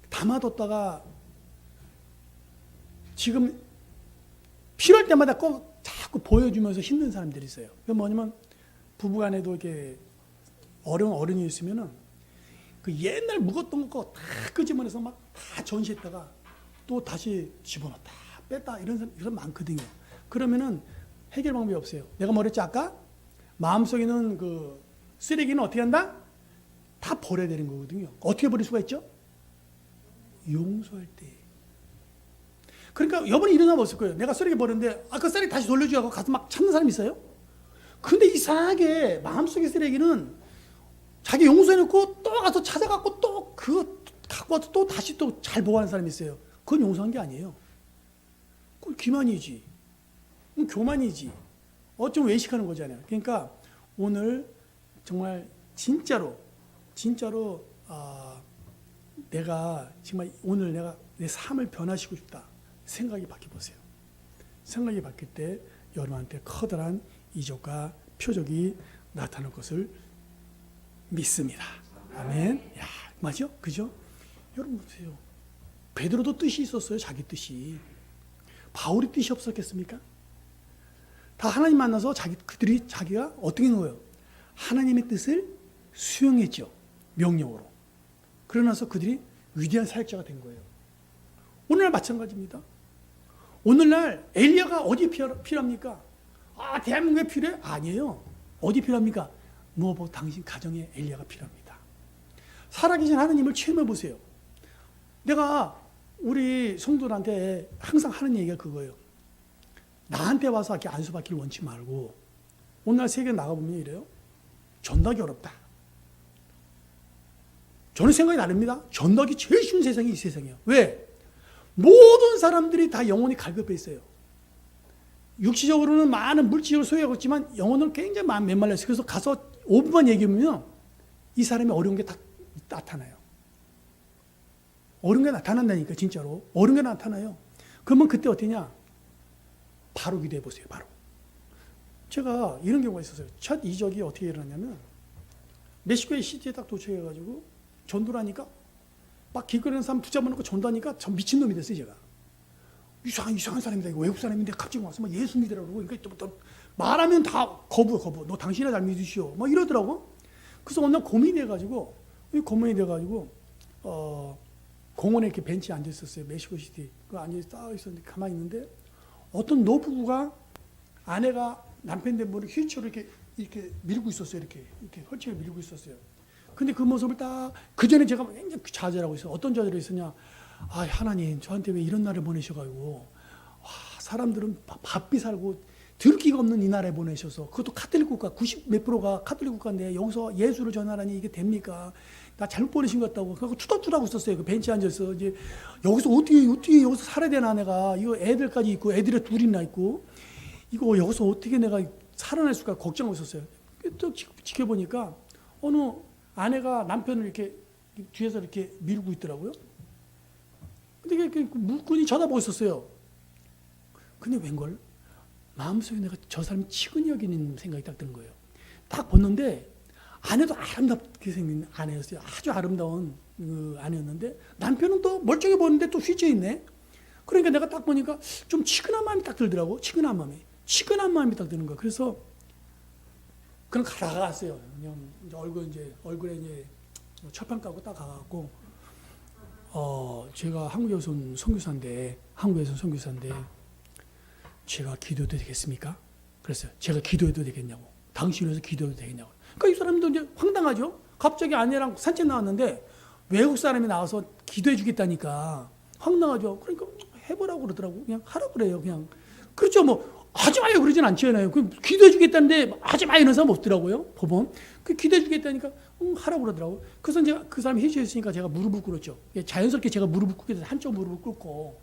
담아뒀다가 지금 필요할 때마다 꼭 자꾸 보여주면서 힘든 사람들이 있어요. 그 뭐냐면 부부간에도 이렇게 어른이 있으면은 그 옛날 묵었던 거 다 끄집어내서 막 다 전시했다가 또 다시 집어넣었다 뺐다 이런 사람 많거든요. 그러면은 해결 방법이 없어요. 내가 뭐랬지 아까? 마음속에 있는 그 쓰레기는 어떻게 한다? 다 버려야 되는 거거든요. 어떻게 버릴 수가 있죠? 용서할 때. 그러니까 여러분이 일어나 봤을 거예요. 내가 쓰레기 버렸는데 그 쓰레기 다시 돌려주고 가서 막 찾는 사람 있어요? 근데 이상하게 마음속의 쓰레기는 자기 용서해놓고 또 가서 찾아갖고 또 그거 갖고 와서 또 다시 또 잘 보호하는 사람이 있어요. 그건 용서한 게 아니에요. 그건 기만이지. 교만이지. 어쩜 외식하는 거잖아요. 그러니까 오늘 정말 진짜로 내가 정말 오늘 내가 내 삶을 변화시키고 싶다. 생각이 바뀌어보세요. 생각이 바뀔 때 여러분한테 커다란 이적과 표적이 나타날 것을 믿습니다. 아멘. 야, 맞죠? 그죠? 여러분 보세요. 베드로도 뜻이 있었어요. 자기 뜻이. 바울이 뜻이 없었겠습니까? 다 하나님 만나서 자기가 어떻게 한 거예요? 하나님의 뜻을 수용했죠. 명령으로. 그러나서 그들이 위대한 사역자가 된 거예요. 오늘날 마찬가지입니다. 오늘날 엘리야가 어디 필요합니까? 아, 대한민국에 필요해? 아니에요. 어디 필요합니까? 무엇보다 당신 가정에 엘리야가 필요합니다. 살아계신 하나님을 체험해 보세요. 내가 우리 성도들한테 항상 하는 얘기가 그거예요. 나한테 와서 이렇게 안수받기를 원치 말고 오늘날 세계에 나가보면 이래요. 전도하기 어렵다. 저는 생각이 다릅니다. 전도하기 제일 쉬운 세상이 이 세상이에요. 왜? 모든 사람들이 다 영혼이 갈급해 있어요. 육체적으로는 많은 물질을 소유하고 있지만 영혼은 굉장히 메말라 있어요. 그래서 가서 5분만 얘기하면 이 사람이 어려운 게 다 나타나요. 어려운 게 나타난다니까 진짜로. 어려운 게 나타나요. 그러면 그때 어떠냐? 바로 기도해 보세요. 바로. 제가 이런 경우가 있었어요. 첫 이적이 어떻게 일어났냐면 멕시코의 시티에 딱 도착해가지고 전도를 하니까 막 길거리에 사람 붙잡아놓고 전도하니까 전 미친놈이 됐어요. 제가. 이상한 사람이다. 이거 외국 사람인데 갑자기 와서 막 예수 믿으라고 그러고 그러니까 또 말하면 다 거부. 너 당신이나 잘 믿으시오. 막 이러더라고. 그래서 어느 날 고민이 돼가지고 공원에 이렇게 벤치에 앉아 있었어요. 멕시코 시티. 그 앉아서 딱 있었는데 가만히 있는데 어떤 노부부가 아내가 남편 된 분을 휠체어로 이렇게 밀고 있었어요. 이렇게 휠체어로 밀고 있었어요. 근데 그 모습을 딱, 그 전에 제가 굉장히 좌절하고 있어요. 어떤 좌절이 있었냐. 아, 하나님, 저한테 왜 이런 날을 보내셔가지고, 와, 사람들은 바삐 살고, 들기가 없는 이 나라에 보내셔서, 그것도 카톨릭 국가, 90 몇 프로가 카톨릭 국가인데, 여기서 예수를 전하라니 이게 됩니까? 나 잘못 보내신 것 같다고. 그래서 투닥투닥 웃었어요. 그 벤치에 앉아서. 이제, 여기서 어떻게 여기서 살아야 되나, 내가. 이거 애들까지 있고, 애들이 둘이나 있고, 이거 여기서 어떻게 내가 살아날 수가 걱정하고 있었어요. 또 지켜보니까, 어느 아내가 남편을 이렇게 뒤에서 이렇게 밀고 있더라고요. 근데 그 물건이 쳐다보고 있었어요. 근데 웬걸? 마음속에 내가 저 사람이 치근히 여기는 생각이 딱 든 거예요. 딱 봤는데 아내도 아름답게 생긴 아내였어요. 아주 아름다운 그 아내였는데 남편은 또 멀쩡해 보이는데 또 휘져 있네. 그러니까 내가 딱 보니까 좀 치근한 마음이 딱 들더라고. 치근한 마음이 딱 드는 거야. 그래서 그냥 가라갔어요. 그냥 얼굴에 이제 철판 까고 딱 가갖고 제가 한국에서 온 선교사인데 제가 기도해도 되겠습니까? 그랬어요. 제가 기도해도 되겠냐고. 당신을 위해서 기도해도 되겠냐고. 그러니까 이 사람도 이제 황당하죠. 갑자기 아내랑 산책 나왔는데 외국 사람이 나와서 기도해 주겠다니까 황당하죠. 그러니까 해보라고 그러더라고. 그냥 하라고 그래요. 그냥 그렇죠. 뭐 하지 마요 그러진 않잖아요. 그 기도해 주겠다는데 하지 마 이런 사람 없더라고요. 법은. 그 기도해 주겠다니까 하라고 그러더라고요. 그래서 제가 그 사람이 해주셨으니까 제가 무릎을 꿇었죠. 자연스럽게 제가 무릎을 꿇게 돼서 한쪽 무릎을 꿇고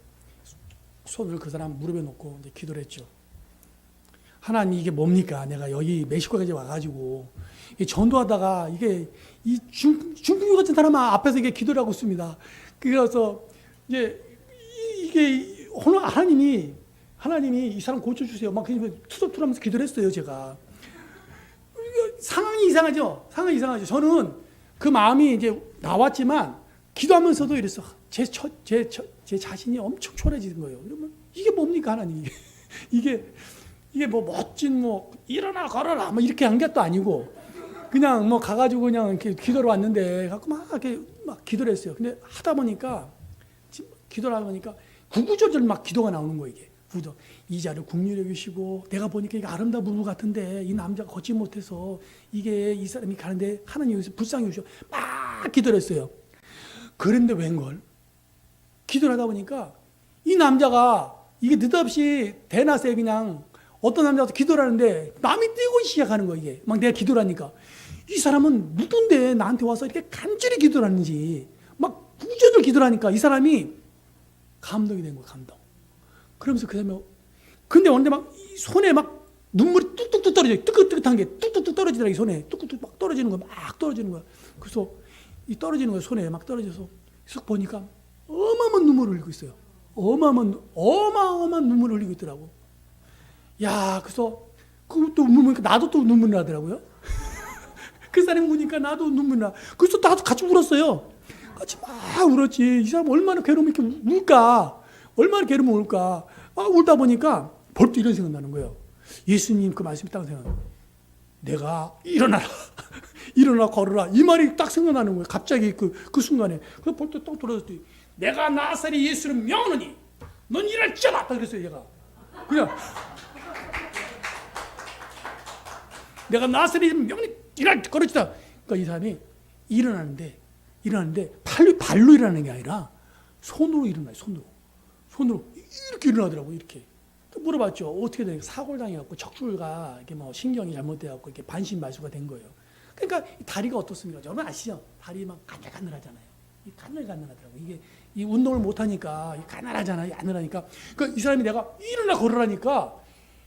손을 그 사람 무릎에 놓고 이제 기도를 했죠. 하나님 이게 뭡니까? 내가 여기 멕시코까지 와가지고 전도하다가 이게 이 중풍 같은 사람 앞에서 이게 기도를 하고 있습니다. 그래서 이제 이게 하나님이 이 사람 고쳐주세요. 막 투덜투덜하면서 기도를 했어요, 제가. 상황이 이상하죠? 저는 그 마음이 이제 나왔지만 기도하면서도 이랬어. 제 자신이 엄청 초라해지는 거예요. 그러면 이게 뭡니까, 하나님? 이게 뭐 멋진 일어나 걸어라 뭐 이렇게 한 게 또 아니고 그냥 가가지고 그냥 이렇게 기도를 왔는데 갖고 막 이렇게 막 기도를 했어요. 근데 기도를 하다 보니까 구구절절 막 기도가 나오는 거예요, 이게. 이 자를 긍휼히 여기시고 내가 보니까 이게 아름다운 부부 같은데 이 남자가 걷지 못해서 이게 이 사람이 가는데 하나님 여기서 불쌍히 여기시고 막 기도를 했어요. 그런데 웬걸 기도를 하다 보니까 이 남자가 이게 느닷없이 대낮에 그냥 어떤 남자가 기도를 하는데 마음이 뛰고 시작하는 거예요. 이게 막 내가 기도를 하니까 이 사람은 누군데 나한테 와서 이렇게 간절히 기도를 하는지 막 구절절 기도를 하니까 이 사람이 감동이 된 거예요. 그러면서 그 다음에 근데 어느 막 손에 막 눈물이 뚝뚝뚝 떨어져요. 뜨끈뜨끈한 게 뚝뚝뚝 떨어지더라고요. 손에 뚝뚝뚝 막 떨어지는 거 막 떨어지는 거야. 그래서 이 떨어지는 거 손에 막 떨어져서 쓱 보니까 어마어마한 눈물을 흘리고 있어요. 어마어마한 눈물을 흘리고 있더라고. 야, 그래서 그또 눈물 보니까 나도 또 눈물 나더라고요. 그 사람이 우니까 나도 눈물 나. 그래서 나도 같이 울었어요. 같이 막 울었지. 이 사람 얼마나 괴로우면 이렇게 울까? 얼마나 괴로우면 울까? 막 울다 보니까 벌써 이런 생각 나는 거예요. 예수님 그 말씀이 딱 생각. 내가 일어나라, 일어나 걸어라. 이 말이 딱 생각나는 거예요. 갑자기 그 순간에. 그래서 벌써 딱 돌아섰더니 내가 나사렛 예수를 명하노니 넌 일할지어다. 그랬어요, 얘가. 그냥 내가 나사렛 명하니 일할 거르지다. 그러니까 이 사람이 일어나는데 발로 일어나는 게 아니라 손으로 일어나요. 손으로 이렇게 일어나더라고. 이렇게 물어봤죠. 어떻게 되니까 사고를 당해갖고 척추가 이렇게 뭐 신경이 잘못돼갖고 이렇게 반신말수가 된 거예요. 그러니까 다리가 어떻습니까? 여러분 아시죠? 다리 막 가늘가늘하잖아요. 이 가늘가늘하더라고. 이게 이 운동을 못 하니까 가늘하잖아요. 가늘하니까. 그러니까 이 사람이 내가 일어나 걸으라니까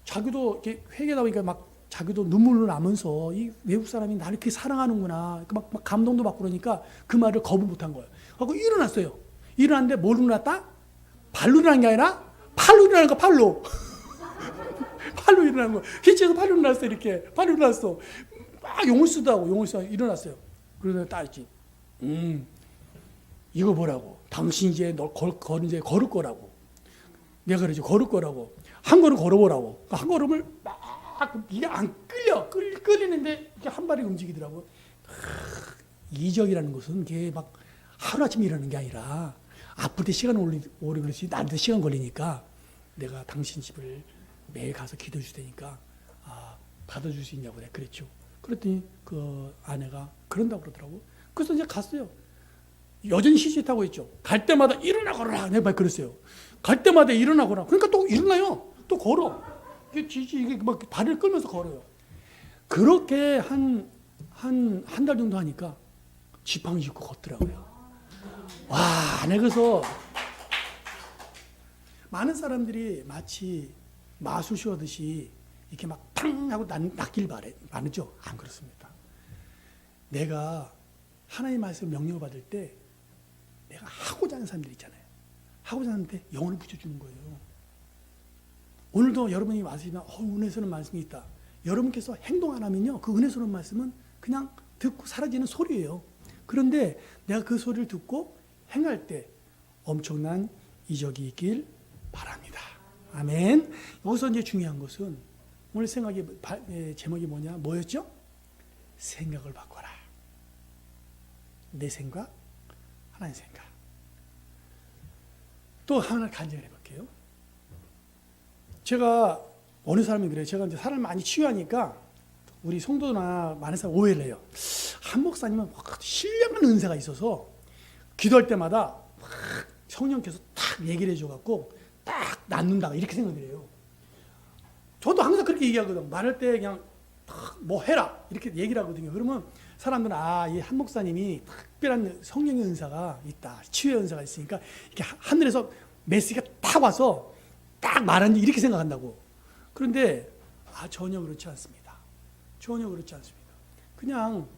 자기도 이렇게 회개하다 보니까 막 자기도 눈물을 나면서 이 외국 사람이 나를 이렇게 사랑하는구나. 막 감동도 받고 그러니까 그 말을 거부 못한 거예요. 하고 일어났어요. 일어났는데 뭘 일어났다? 발로 일어난 게 아니라 팔로 일어나는 거, 팔로. 팔로 일어나는 거. 기체에서 팔로 일어났어, 이렇게. 팔로 일어났어. 막 용을 쓰다고 일어났어요. 그래서 딱 있지. 이거 뭐라고? 당신 이제 이제 걸을 거라고. 내가 그러지, 걸을 거라고. 한 걸음 걸어보라고. 한 걸음을 막, 이게 안 끌리는데 이렇게 한 발이 움직이더라고. 이적이라는 것은 이게 막 하루아침에 일어나는 게 아니라 아플 때 시간 오래 걸리지, 나한테 시간 걸리니까 내가 당신 집을 매일 가서 기도해 줄 테니까 받아줄 수 있냐고 내가 그랬죠. 그랬더니 그 아내가 그런다고 그러더라고. 그래서 이제 갔어요. 여전히 시체 타고 있죠. 갈 때마다 일어나거라. 내가 그랬어요. 갈 때마다 일어나거라. 그러니까 또 일어나요. 또 걸어. 이게 막 발을 끌면서 걸어요. 그렇게 한 달 정도 하니까 지팡이 짚고 걷더라고요. 와, 내가 그래서 많은 사람들이 마치 마술쇼 하듯이 이렇게 막 탕 하고 낫길 바라죠. 안 그렇습니다. 내가 하나님의 말씀 명령을 받을 때 내가 하고자 하는 사람들 있잖아요. 하고자 하는데 영혼을 붙여주는 거예요. 오늘도 여러분이 와서면 은혜스러운 말씀이 있다. 여러분께서 행동 안 하면요. 그 은혜스러운 말씀은 그냥 듣고 사라지는 소리예요. 그런데 내가 그 소리를 듣고 행할 때 엄청난 이적이 있길 바랍니다. 아멘. 여기서 이제 중요한 것은 오늘 제목이 뭐였죠? 생각을 바꿔라. 내 생각, 하나님 생각. 또 하나 간증을 해볼게요. 제가 어느 사람이 그래요. 제가 이제 사람을 많이 치유하니까 우리 성도나 많은 사람 오해를 해요. 한 목사님은 신령한 은사가 있어서 기도할 때마다 성령께서 딱 얘기를 해줘갖고 딱 낫는다 이렇게 생각을 해요. 저도 항상 그렇게 얘기하거든요. 말할 때 그냥 뭐 해라 이렇게 얘기를 하거든요. 그러면 사람들은 이 한 목사님이 특별한 성령의 은사가 있다. 치유의 은사가 있으니까 이렇게 하늘에서 메시지가 딱 와서 딱 말하는지 이렇게 생각한다고. 그런데 전혀 그렇지 않습니다. 전혀 그렇지 않습니다. 그냥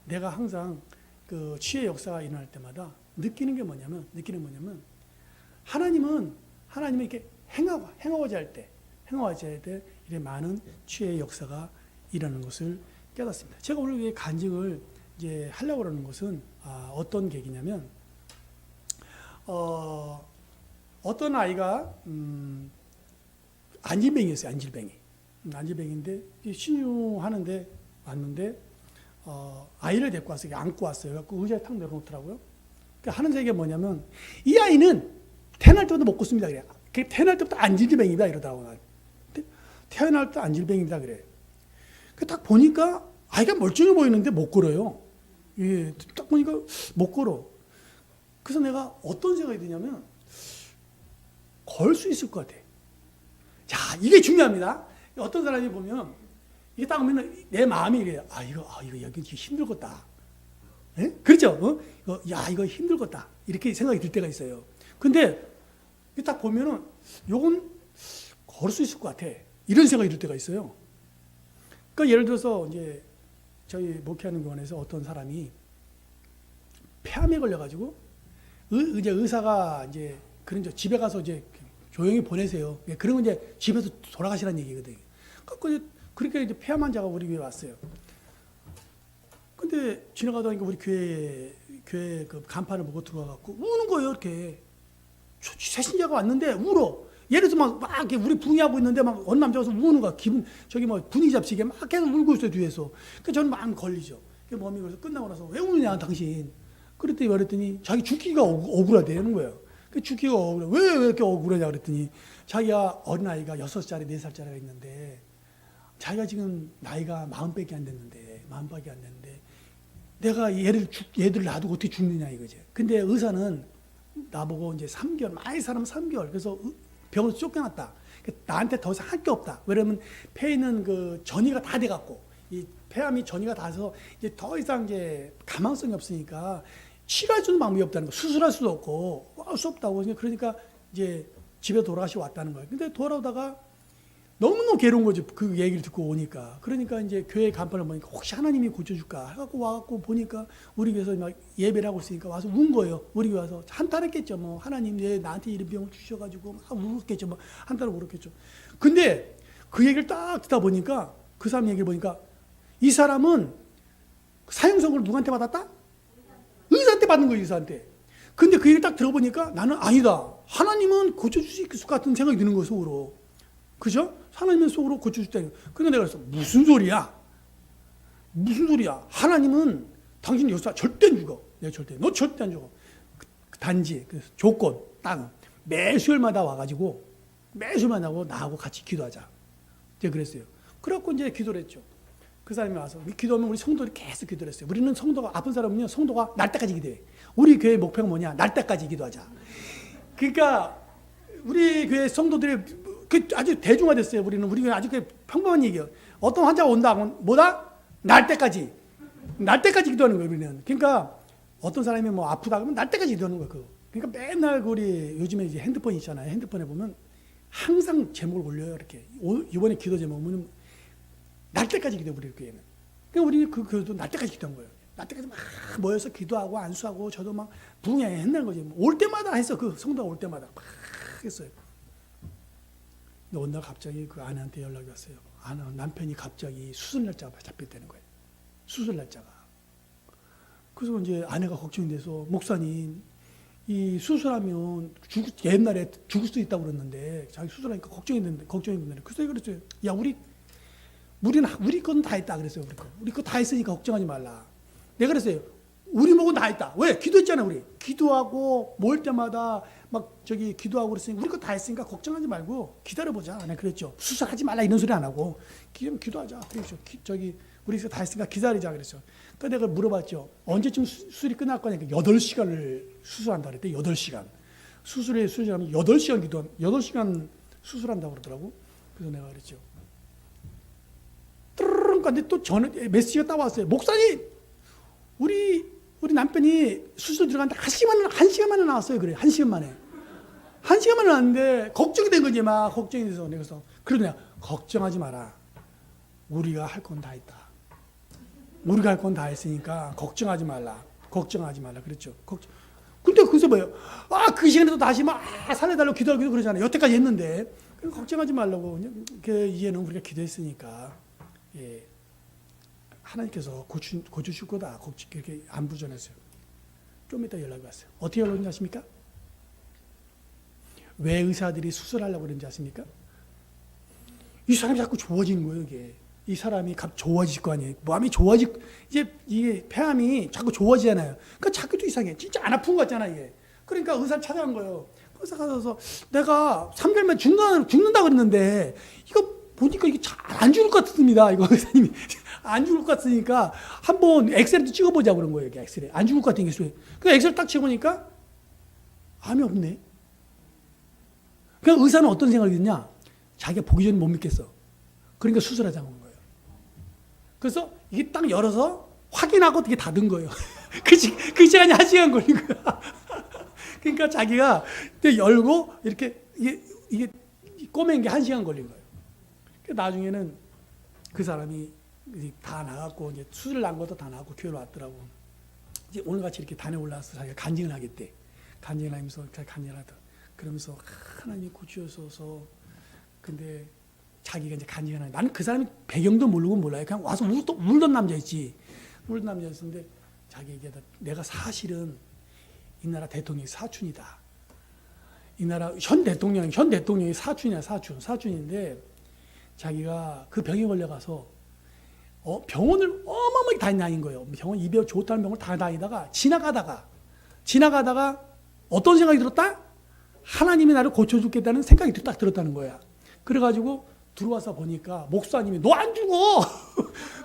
내가 항상 그 치유의 역사가 일어날 때마다 느끼는 게 뭐냐면 하나님은 이렇게 행하고자 할 때 이렇게 많은 치유의 역사가 일어나는 것을 깨닫습니다. 제가 오늘 이 간증을 이제 하려고 하는 것은 어떤 계기냐면 어떤 아이가 안질병이었어요. 안질병인데 신유하는데 왔는데 아이를 데리고 왔어요. 안고 왔어요. 그래서 의자에 탁 내려놓더라고요. 그러니까 하는 얘기가 뭐냐면 이 아이는 태어날 때부터 못 걷습니다. 그래. 태어날 때부터 안질병이다 이러더라고요. 태어날 때부터 안질병이다 그래. 딱 보니까 아이가 멀쩡해 보이는데 못 걸어요. 예, 딱 보니까 못 걸어. 그래서 내가 어떤 생각이 드냐면 걸 수 있을 것 같아. 자, 이게 중요합니다. 어떤 사람이 보면 이게 딱 보면 내 마음이 이래요. 이거 여기 힘들겠다. 예? 그렇죠? 이거 힘들겠다. 이렇게 생각이 들 때가 있어요. 근데 딱 보면은 요건 걸을 수 있을 것 같아. 이런 생각이 들 때가 있어요. 그러니까 예를 들어서 이제 저희 목회하는 교원에서 어떤 사람이 폐암에 걸려가지고 이제 의사가 이제 그런 집에 가서 이제 조용히 보내세요. 그런 건 이제 집에서 돌아가시라는 얘기거든요. 그러니까 이제 폐암 환자가 우리 교회 왔어요. 근데 지나가다 보니까 우리 교회 그 간판을 보고 들어와갖고 우는 거예요, 이렇게. 새신자가 왔는데 울어. 예를 들어서 막 이렇게 우리 분위하고 있는데 막 어느 남자가 와서 우는 거야. 저기 뭐 분위기 잡히게 막 계속 울고 있어요, 뒤에서. 그러니까 저는 마음 걸리죠. 몸이 그래서 끝나고 나서 왜 우느냐, 당신. 그랬더니 자기 죽기가 억울하다는 거예요. 죽기가 억울해. 왜 이렇게 억울하냐 그랬더니 자기가 어린아이가 6살짜리, 4살짜리가 있는데 자기가 지금 나이가 40밖에 안 됐는데 내가 얘들 놔두고 어떻게 죽느냐 이거지. 근데 의사는 나보고 이제 3개월, 많이 사람 3개월. 그래서 병원에서 쫓겨났다. 나한테 더 이상 할 게 없다. 왜냐면 폐에 있는 그 전이가 다 돼갖고 이 폐암이 전이가 닿아서 이제 더 이상 이제 가망성이 없으니까 치료할 수 있는 방법이 없다는 거. 수술할 수도 없고 할 수 없다고. 그러니까 이제 집에 돌아가시고 왔다는 거예요. 근데 돌아오다가 너무너무 괴로운 거죠. 그 얘기를 듣고 오니까. 그러니까 이제 교회 간판을 보니까 혹시 하나님이 고쳐줄까 해갖고 와갖고 보니까 우리 교회에서 막 예배를 하고 있으니까 와서 운 거예요. 우리 교회 와서 한탄했겠죠. 뭐 하나님 왜 나한테 이런 병을 주셔가지고 막 울었겠죠. 뭐 한탄을 울었겠죠. 근데 그 얘기를 딱 듣다 보니까 그 사람 얘기를 보니까 이 사람은 사형선고를 누구한테 받았다? 의사한테 받는 거예요. 의사한테. 근데 그 얘기를 딱 들어보니까 나는 아니다. 하나님은 고쳐줄 수 있을 것 같은 생각이 드는 거예요. 속으로. 그죠? 하나님은 속으로 고쳐주다니. 그러니까 내가 그래서 무슨 소리야? 하나님은 당신 여기서 절대 안 죽어. 내가 너 절대 안 죽어. 단지 그 조건 딱 매수일마다 와가지고 매수일마다 나하고 같이 기도하자. 제가 그랬어요. 그래갖고 이제 기도를 했죠. 그 사람이 와서 기도하면 우리 성도들이 계속 기도를 했어요. 우리는 성도가 아픈 사람은요 성도가 날 때까지 기도해. 우리 교회 목표가 뭐냐? 날 때까지 기도하자. 그러니까 우리 교회 성도들이 아주 대중화됐어요. 우리 교회 아주 평범한 얘기예요. 어떤 환자가 온다 하면 뭐다? 날 때까지 기도하는 거예요. 우리는. 그러니까 어떤 사람이 뭐 아프다 그러면 날 때까지 기도하는 거예요. 그러니까 맨날 우리 요즘에 이제 핸드폰 있잖아요. 핸드폰에 보면 항상 제목을 올려요. 이렇게 이번에 기도 제목은 날 때까지 기도해. 우리 교회는. 그러니까 우리 그 교회도 날 때까지 기도한 거예요. 날 때까지 막 모여서 기도하고 안수하고 저도 막 부흥했는 거지. 올 때마다 했어. 그 성도가 올 때마다 막 했어요. 근데 어느 날 갑자기 그 아내한테 연락이 왔어요. 남편이 갑자기 수술 날짜가 잡혔다는 거예요. 수술 날짜가. 그래서 이제 아내가 걱정이 돼서 목사님 이 수술하면 옛날에 죽을 수도 있다고 그랬는데 자기 수술하니까 걱정이 된다는. 그래서 그랬어요. 야 우리 건 다 했다 그랬어요. 우리 거 다 했으니까 걱정하지 말라. 내가 그랬어요. 우리 목은 다 했다. 왜? 기도했잖아 우리. 기도하고 모일 때마다 막 저기 기도하고 그랬으니까 우리 거 다 했으니까 걱정하지 말고 기다려보자. 내가 그랬죠. 수술하지 말라 이런 소리 안 하고 기도하자. 그랬죠. 우리 거 다 했으니까 기다리자 그랬죠. 그러니까 내가 물어봤죠. 언제쯤 수술이 끝날 거냐니까 8시간을 수술한다 그랬대. 8시간. 수술하면 8시간 수술한다고 그러더라고. 그래서 내가 그랬죠. 근데 또 메시지가 따왔어요. 목사님, 우리 남편이 수술 들어갔는데 1시간 만에 나왔어요. 그래, 1시간 만에. 1시간 만에 나왔는데 걱정이 된 거지. 막 걱정이 돼서 내가 그러냐, 걱정하지 마라. 우리가 할 건 다 했다. 우리가 할 건 다 했으니까 걱정하지 말라. 그랬죠. 근데 그래서 뭐예요? 그 시간에도 다시 막 살려달라고 기도하기도 그러잖아요. 여태까지 했는데 걱정하지 말라고. 이제는 우리가 기도했으니까. 예. 하나님께서 고쳐줄 거다. 그렇게 안부 전했어요. 좀 이따 연락이 왔어요. 어떻게 연락이 아십니까? 왜 의사들이 수술하려고 그러는지 아십니까? 이 사람이 자꾸 좋아지는 거예요, 이게. 이 사람이 좋아질 거 아니에요. 마음이 이제 이게 폐암이 자꾸 좋아지잖아요. 그러니까 자꾸도 이상해. 진짜 안 아픈 거 같잖아, 이게. 그러니까 의사를 찾아간 거예요. 의사 가서 내가 3개월만 죽는다 그랬는데 이거 보니까 이게 잘 안 죽을 것 같습니다. 이거 의사님이 안 죽을 것 같으니까 한번 엑스레이도 찍어보자 그런 거예요. 엑스레이 안 죽을 것 같은 게 있어요. 그 엑스레이 딱 찍어보니까 암이 없네. 그러니까 의사는 어떤 생각이 드냐? 자기가 보기 전에 못 믿겠어. 그러니까 수술하자고 한 거예요. 그래서 이게 딱 열어서 확인하고 이게 닫은 거예요. 그 시간이 1시간 걸린 거야. 그러니까 자기가 열고 이렇게 이게 꼬맨 게 1시간 걸린 거예요. 나중에는 그 사람이 다 나갔고 이제 수술 난 것도 다 나갔고 교회로 왔더라고. 이제 오늘같이 이렇게 단에 올라와서 자기가 간증을 하겠대. 간증을 하면서 간증을 하더라. 그러면서 하나님이 고치셔서 근데 자기가 이제 간증을 하는 나는 그 사람이 배경도 모르고 몰라요. 그냥 와서 울던 남자였지. 울던 남자였는데 자기 얘기하다 내가 사실은 이 나라 대통령이 사촌이다. 이 나라 현 대통령이 사촌이야, 사촌인데 자기가 그 병에 걸려가서 병원을 어마어마하게 다닌 거예요. 병원 입에 좋다는 병원을 다 다니다가 지나가다가 어떤 생각이 들었다? 하나님이 나를 고쳐주겠다는 생각이 딱 들었다는 거야. 그래가지고 들어와서 보니까 목사님이 너 안 죽어!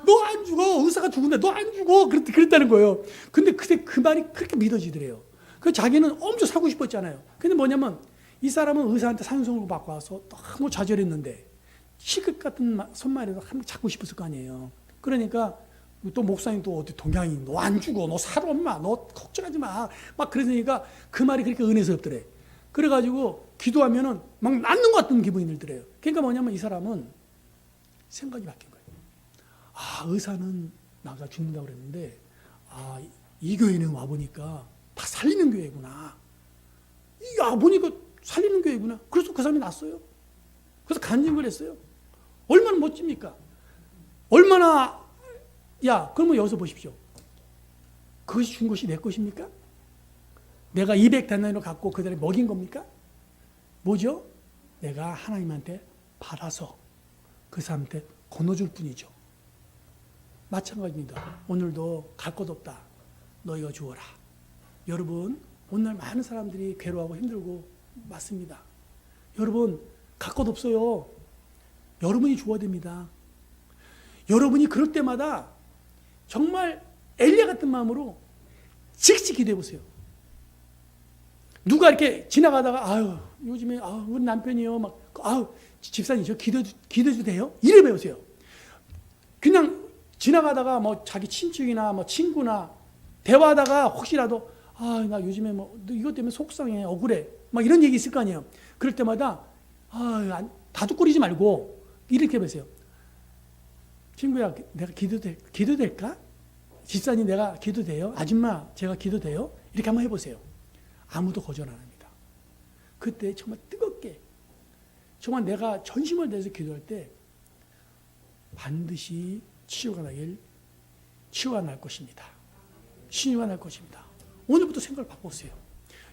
너 안 죽어! 의사가 죽은데 너 안 죽어! 그랬다는 거예요. 근데 그때 그 말이 그렇게 믿어지더래요. 그 자기는 엄청 살고 싶었잖아요. 근데 뭐냐면 이 사람은 의사한테 산소를 받고 와서 너무 좌절했는데 시급 같은 손말이라도 한 번 잡고 싶었을 거 아니에요. 그러니까 또 목사님 또 어디 동양인 너 안 죽어 너 살아 엄마 너 걱정하지 마 막 그러니까 그 말이 그렇게 은혜스럽더래. 그래가지고 기도하면은 막 낫는 것 같은 기분이 들더래요. 그러니까 뭐냐면 이 사람은 생각이 바뀐 거예요. 아 의사는 나가 죽는다고 그랬는데 아 이 교회는 와보니까 다 살리는 교회구나. 이 와보니까 살리는 교회구나. 그래서 그 사람이 났어요. 그래서 간증을 했어요. 얼마나 멋집니까? 얼마나 그러면 여기서 보십시오. 그것이 준 것이 내 것입니까? 내가 200데나리로 갖고 그 사람이 먹인 겁니까? 뭐죠? 내가 하나님한테 받아서 그 사람한테 건너줄 뿐이죠. 마찬가지입니다. 오늘도 갈 것 없다. 너희가 주어라. 여러분 오늘 많은 사람들이 괴로워하고 힘들고 맞습니다. 여러분 갈 것 없어요. 여러분이 주어야 됩니다. 여러분이 그럴 때마다 정말 엘리야 같은 마음으로 즉시 기도해 보세요. 누가 이렇게 지나가다가 아유 요즘에 우리 남편이요 막 집사님 저 기도해도 돼요? 이래 배우세요. 그냥 지나가다가 뭐 자기 친척이나 뭐 친구나 대화하다가 혹시라도 나 요즘에 뭐 이것 때문에 속상해 억울해 막 이런 얘기 있을 거 아니에요. 그럴 때마다 다독거리지 말고 이렇게 해보세요. 친구야 내가 기도 될까? 집사님 내가 기도 돼요? 아줌마 제가 기도 돼요? 이렇게 한번 해보세요. 아무도 거절 안 합니다. 그때 정말 뜨겁게 정말 내가 전심을 다해서 기도할 때 반드시 치유가 날 것입니다. 치유가 날 것입니다. 오늘부터 생각을 바꿔보세요.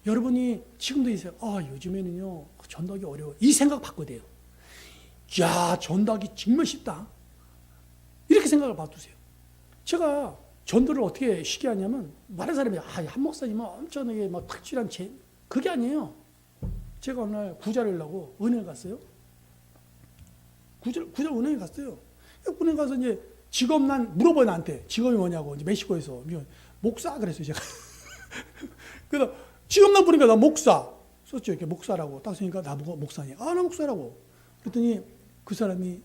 여러분이 지금도 있어요. 요즘에는요 전도하기 어려워. 이 생각 바꿔야 돼요. 야 전도하기 정말 쉽다. 이렇게 생각을 바꾸세요. 제가 전도를 어떻게 쉽게 하냐면 많은 사람이 한 목사님은 엄청나게 막 특출한 그게 아니에요. 제가 어느 날 구자를 하려고 은행 갔어요. 구자 은행에 갔어요. 은행 가서 이제 직업 난 물어봐요 나한테 직업이 뭐냐고 이제 멕시코에서 목사 그랬어요 제가. 그래서 직업 난 보니까 나 목사 썼죠 이렇게 목사라고 딱 쓰니까 나보고 목사냐 나 목사라고 그랬더니 그 사람이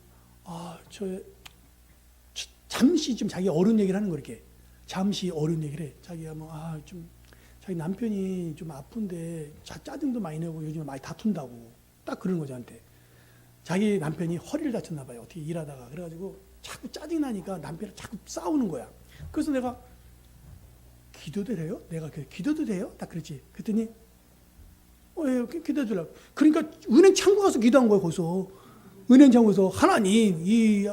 잠시 좀 자기 어려운 얘기를 하는 거 이렇게 잠시 어려운 얘기를 해. 자기가 좀 자기 남편이 좀 아픈데 짜증도 많이 내고 요즘에 많이 다툰다고 딱 그러는 거죠 저한테. 자기 남편이 허리를 다쳤나 봐요. 어떻게 일하다가 그래가지고 자꾸 짜증 나니까 남편을 자꾸 싸우는 거야. 그래서 내가 기도도 돼요? 내가 기도도 돼요? 딱 그랬지. 그랬더니 기도해 주려고. 그러니까 은행 창구 가서 기도한 거예요 거기서. 은행 창구에서 하나님 이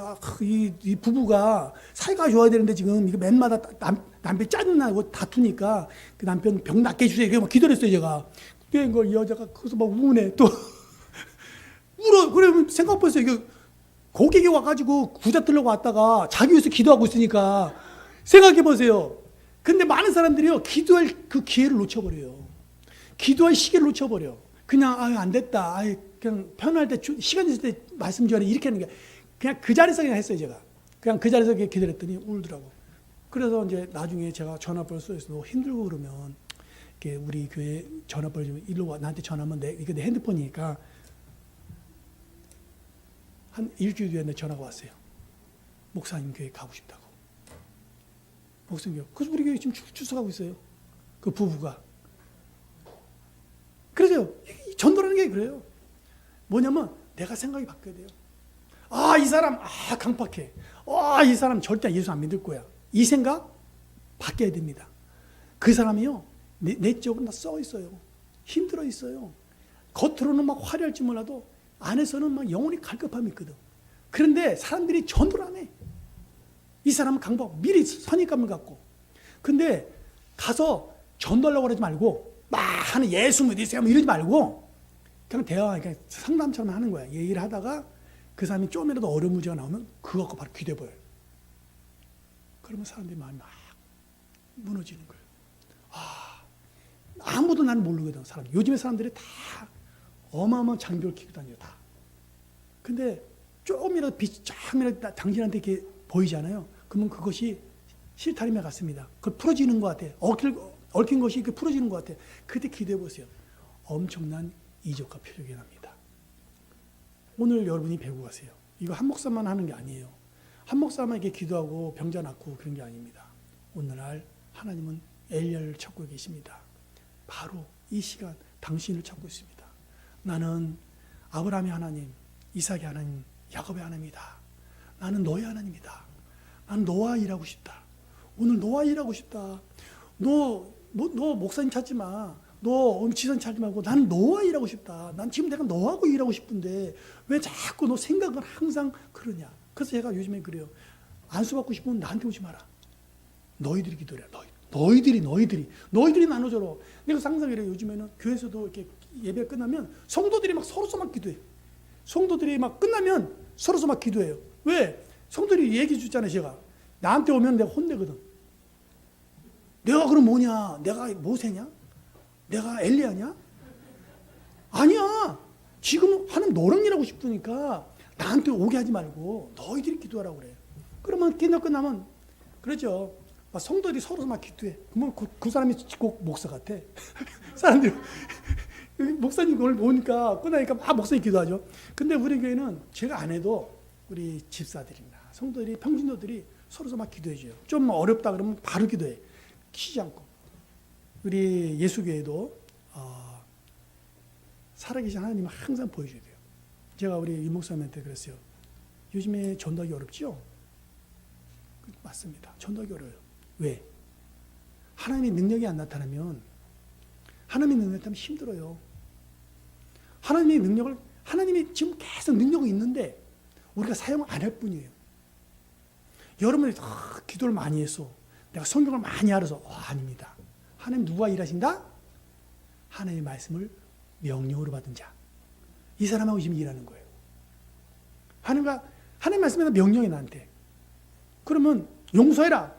부부가 사이가 좋아야 되는데 지금 이거 맨마다 남편 짜증나고 다투니까 그 남편 병 낫게 해주세요. 이렇게 막 기도를 했어요 제가. 그래 이 여자가 거기서 막 우네 또 울어. 그래 생각해보세요. 이게 고객이 와가지고 구자 들려고 왔다가 자기 위해서 기도하고 있으니까 생각해보세요. 근데 많은 사람들이요 기도할 그 기회를 놓쳐버려요. 기도할 시기를 놓쳐버려. 그냥 안 됐다. 그냥 편할 때 시간 있을 때 말씀 전에 이렇게 하는 게 그냥 그 자리에서 그냥 했어요 제가. 그냥 그 자리에서 기도를 했더니 울더라고. 그래서 이제 나중에 제가 전화번호 써서 너 힘들고 그러면 이렇게 우리 교회 전화번호 좀 일로 와 나한테 전화하면 이게 내 핸드폰이니까 한 일주일 뒤에 내 전화가 왔어요. 목사님 교회 가고 싶다고. 목사님 교회. 그래서 우리 교회 지금 출석하고 있어요. 그 부부가. 그래서 전도라는 게 그래요. 뭐냐면 내가 생각이 바뀌어야 돼요. 아, 이 사람 강팍해. 이 사람 절대 예수 안 믿을 거야. 이 생각 바뀌어야 됩니다. 그 사람이요, 내적으로 다 써 있어요. 힘들어 있어요. 겉으로는 막 화려할지 몰라도 안에서는 막 영혼이 갈급함이 있거든. 그런데 사람들이 전도를 안 해. 이 사람은 강박, 미리 선입감을 갖고. 근데 가서 전도하려고 그러지 말고 막 하는 예수 믿으세요 이러지 말고 그냥 대화, 그냥 상담처럼 하는 거야. 얘기를 하다가 그 사람이 좀이라도 어려운 문제가 나오면 그거 갖고 바로 기대버려요. 그러면 사람들이 마음이 막 무너지는 거예요. 아무도 나는 모르거든, 사람. 요즘에 사람들이 다 어마어마한 장비를 끼고 다녀요, 다. 근데 조금이라도 빛이 조금이라도 당신한테 이렇게 보이잖아요. 그러면 그것이 실타림에 갔습니다. 그걸 풀어지는 것 같아. 얽힌 것이 이렇게 풀어지는 것 같아. 그때 기대해 보세요. 엄청난 이적과 표적이 납니다. 오늘 여러분이 배우고 가세요. 이거 한 목사만 하는 게 아니에요. 한 목사만에게 기도하고 병자 낫고 그런 게 아닙니다. 오늘날 하나님은 엘리야를 찾고 계십니다. 바로 이 시간 당신을 찾고 있습니다. 나는 아브라함의 하나님, 이삭의 하나님, 야곱의 하나님이다. 나는 너의 하나님이다. 나는 너와 일하고 싶다. 오늘 너와 일하고 싶다. 너 목사님 찾지 마. 너 지선 찾지 말고 나는 너와 일하고 싶다. 난 지금 내가 너하고 일하고 싶은데 왜 자꾸 너 생각을 항상 그러냐. 그래서 제가 요즘에 그래요. 안수받고 싶으면 나한테 오지 마라. 너희들이 기도해. 너희들이 나눠줘라. 내가 상상해요. 요즘에는 교회에서도 이렇게 예배 끝나면 성도들이 막 서로서 막 기도해. 성도들이 막 끝나면 서로서 막 기도해요. 왜? 성도들이 얘기해 줬잖아요, 제가. 나한테 오면 내가 혼내거든. 내가 그럼 뭐냐? 내가 모세냐? 내가 엘리야냐? 아니야. 지금 하나님 너랑 일하고 싶으니까 나한테 오게 하지 말고 너희들이 기도하라고 그래요. 그러면 끝나면 그러죠. 성도들이 서로 막 기도해. 그러면 그 사람이 꼭 목사 같아. 사람들이 목사님 오늘 오니까 끝나니까 막 목사님 기도하죠. 근데 우리 교회는 제가 안 해도 우리 집사들이나 성도들이 평신도들이 서로서 막 기도해줘요. 좀 어렵다 그러면 바로 기도해. 키지 않고. 우리 예수교회도 살아계신 하나님을 항상 보여줘야 돼요. 제가 우리 이 목사님한테 그랬어요. 요즘에 전도하기 어렵죠? 맞습니다. 전도하기 어려워요. 왜? 하나님의 능력이 안 나타나면 하나님의 능력이 나타나면 힘들어요. 하나님이 지금 계속 능력이 있는데 우리가 사용 안 할 뿐이에요. 여러분이 기도를 많이 해서 내가 성경을 많이 알아서 아닙니다. 하나님 누가 일하신다? 하나님의 말씀을 명령으로 받은 자. 이 사람하고 지금 일하는 거예요. 하나님 말씀에 명령이 나한테. 그러면 용서해라.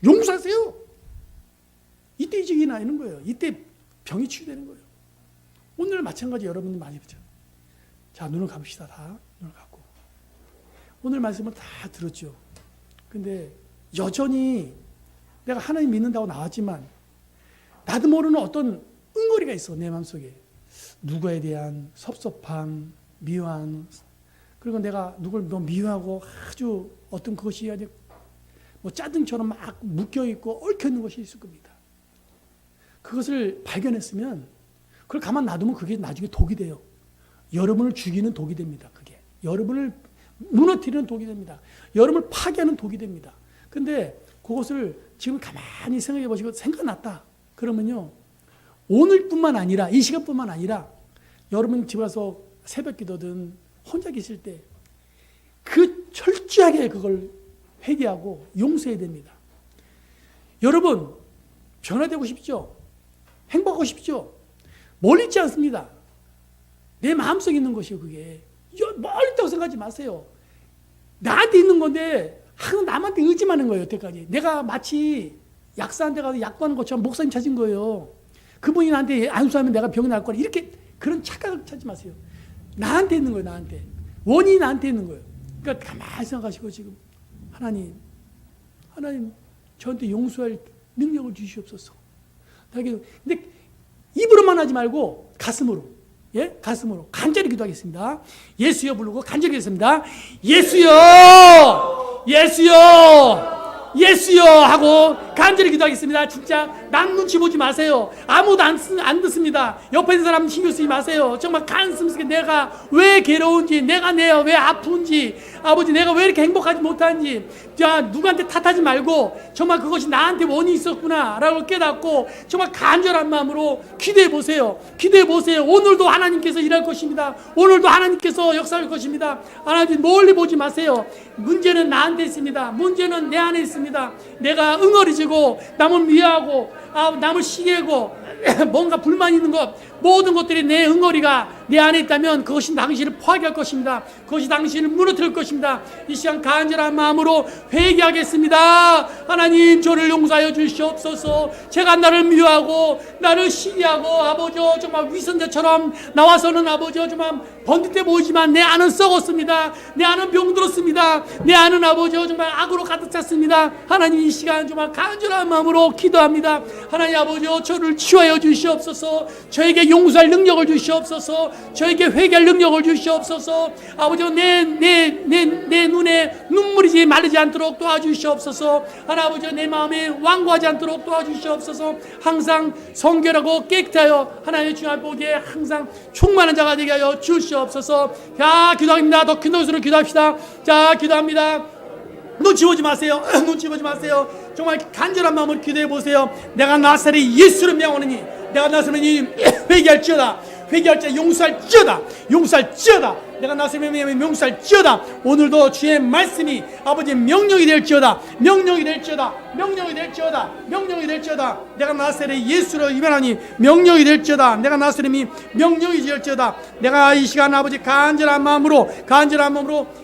용서하세요. 이때 이직이 나는 거예요. 이때 병이 치유되는 거예요. 오늘 마찬가지 여러분들 많이 보죠. 자, 눈을 감읍시다. 다 눈을 감고. 오늘 말씀을 다 들었죠. 근데 여전히 내가 하나님 믿는다고 나왔지만 나도 모르는 어떤 응어리가 있어. 내 마음속에. 누구에 대한 섭섭함, 미워함, 그리고 내가 누굴 너무 미워하고 아주 어떤 그것이 아주 뭐 짜증처럼 막 묶여있고 얽혀있는 것이 있을 겁니다. 그것을 발견했으면 그걸 가만 놔두면 그게 나중에 독이 돼요. 여러분을 죽이는 독이 됩니다. 그게. 여러분을 무너뜨리는 독이 됩니다. 여러분을 파괴하는 독이 됩니다. 근데 그것을 지금 가만히 생각해 보시고 생각났다. 그러면요. 오늘뿐만 아니라 이 시간뿐만 아니라 여러분 집에 가서 새벽 기도든 혼자 계실 때 그 철저하게 그걸 회개하고 용서해야 됩니다. 여러분 변화되고 싶죠? 행복하고 싶죠? 멀리 있지 않습니다. 내 마음속에 있는 것이요. 그게 멀리 있다고 생각하지 마세요. 나한테 있는 건데 항상 남한테 의지하는 거예요. 여태까지 내가 마치 약사한테 가서 약 구하는 것처럼 목사님 찾은 거예요. 그분이 나한테 안수하면 내가 병이 날 거라 이렇게 그런 착각을 찾지 마세요. 나한테 있는 거예요. 나한테. 원인이 나한테 있는 거예요. 그러니까 가만히 생각하시고 지금 하나님 저한테 용서할 능력을 주시옵소서. 근데 입으로만 하지 말고 가슴으로. 예? 가슴으로 간절히 기도하겠습니다. 예수여 부르고 간절히 기도했습니다. 예수여! 예수여! 예수여! 하고 간절히 기도하겠습니다. 진짜 남 눈치 보지 마세요. 아무도 안 듣습니다. 옆에 있는 사람 신경 쓰지 마세요. 정말 가슴 속에 내가 왜 괴로운지, 내가 왜 아픈지, 아버지 내가 왜 이렇게 행복하지 못하는지, 자, 누구한테 탓하지 말고 정말 그것이 나한테 원인이 있었구나 라고 깨닫고 정말 간절한 마음으로 기도해 보세요. 기도해 보세요. 오늘도 하나님께서 일할 것입니다. 오늘도 하나님께서 역사할 것입니다. 하나님 멀리 보지 마세요. 문제는 나한테 있습니다. 문제는 내 안에 있습니다. 내가 응어리지고 남을 미워하고 남을 시기하고 뭔가 불만이 있는 것, 모든 것들이 내 응어리가 내 안에 있다면 그것이 당신을 포하게 할 것입니다. 그것이 당신을 무너뜨릴 것입니다. 이 시간 간절한 마음으로 회개하겠습니다. 하나님 저를 용서하여 주시옵소서. 제가 나를 미워하고 나를 시기하고 아버지 정말 위선자처럼 나와서는 아버지 정말 번듯해 보이지만 내 안은 썩었습니다. 내 안은 병들었습니다. 내 안은 아버지 정말 악으로 가득 찼습니다. 하나님 이 시간 정말 간절한 마음으로 기도합니다. 하나님 아버지 저를 치유하여 주시옵소서. 저에게 용서할 능력을 주시옵소서. 저에게 회개할 능력을 주시옵소서. 아버지 내 눈에 눈물이 마르지 않도록 도와주시옵소서. 하나님 아버지 내 마음에 완고하지 않도록 도와주시옵소서. 항상 성결하고 깨끗하여 하나님의 주 앞에 보기에 항상 충만한 자가 되게 하여 주시옵소서. 자 기도합니다. 더 큰 것으로 기도합시다. 자 기도합니다. 눈치 보지 마세요. 눈치 보지 마세요. 정말 간절한 마음으로 기도해 보세요. 내가 나사렛 예수를 명하노니 내가 나사렛 회개할지어다. 회개할지어다. 용서할지어다. 용서할지어다. 내가 나사렛 용서할지어다. 오늘도 주의 말씀이 아버지 명령이 될지어다. 명령이 될지어다. 명령이 될지어다. 명령이 될지어다. 내가 나사렛 예수를 임하노니 명령이 될지어다. 내가 나사렛이 명령이 될지어다. 내가 이 시간 아버지 간절한 마음으로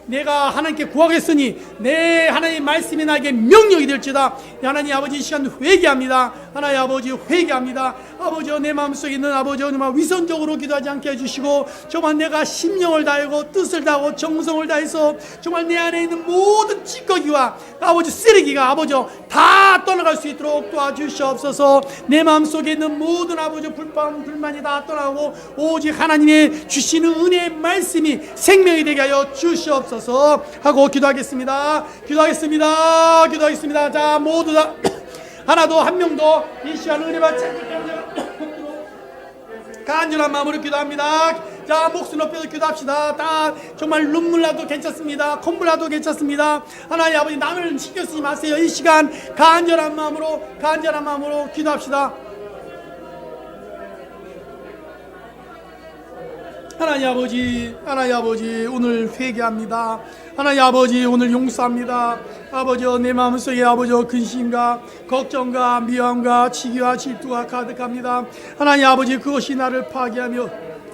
내가 하나님께 구하겠으니 내 하나님 말씀이 나에게 명령이 될지어다. 하나님 아버지 이 시간 회개합니다. 하나님 아버지 회개합니다. 아버지 내 마음속에 있는 아버지 정말 위선적으로 기도하지 않게 해주시고 정말 내가 심령을 다하고 뜻을 다하고 정성을 다해서 정말 내 안에 있는 모든 찌꺼기와 아버지 쓰레기가 아버지 다 떠나갈 수 있도록 도와주시옵소서. 내 마음속에 있는 모든 아버지 불만이 다 떠나고 오직 하나님의 주시는 은혜의 말씀이 생명이 되게 하여 주시옵소서 하고 기도하겠습니다. 기도하겠습니다. 자 모두 다 하나도 한 명도 이 시간 은혜 받지 간절한 마음으로 기도합니다. 자 목숨 높여서 기도합시다. 다 정말 눈물 나도 괜찮습니다. 콧물 나도 괜찮습니다. 하나님 아버지 남을 신경 쓰지 마세요. 이 시간 간절한 마음으로 기도합시다. 하나님 아버지 오늘 회개합니다. 하나님 아버지 오늘 용서합니다. 아버지 내 마음속에 아버지 근심과 걱정과 미움과 치기와 질투가 가득합니다. 하나님 아버지 그것이 나를 파괴하며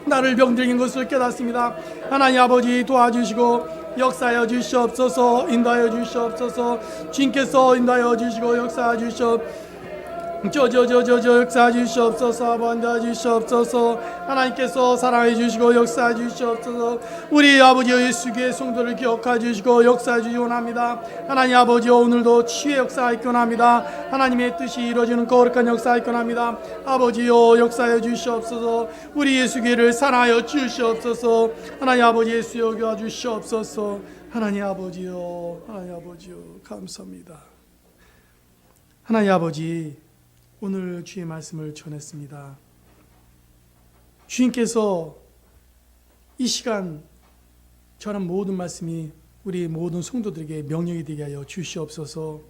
나를 병들인 것을 깨닫습니다. 하나님 아버지 도와주시고 역사하여 주시옵소서. 인도하여 주시옵소서. 주님께서 인도하여 주시고 역사하여 주시옵소서. 역사해 주시옵소서. 번져 주시옵소서. 하나님께서 사랑해 주시고 역사해 주시옵소서. 우리 아버지 예수의 성도를 기억해 주시고 역사해 주시기 원합니다. 하나님 아버지 오늘도 치유의 역사하기 원합니다. 하나님의 뜻이 이루어지는 거룩한 역사하기 원합니다. 아버지여 역사해 주시옵소서. 우리 예수교회를 사랑하여 주시옵소서. 하나님 아버지 예수 여겨 주시옵소서. 하나님 아버지여 감사합니다. 하나님 아버지 오늘 주의 말씀을 전했습니다. 주님께서 이 시간 전한 모든 말씀이 우리 모든 성도들에게 명령이 되게 하여 주시옵소서.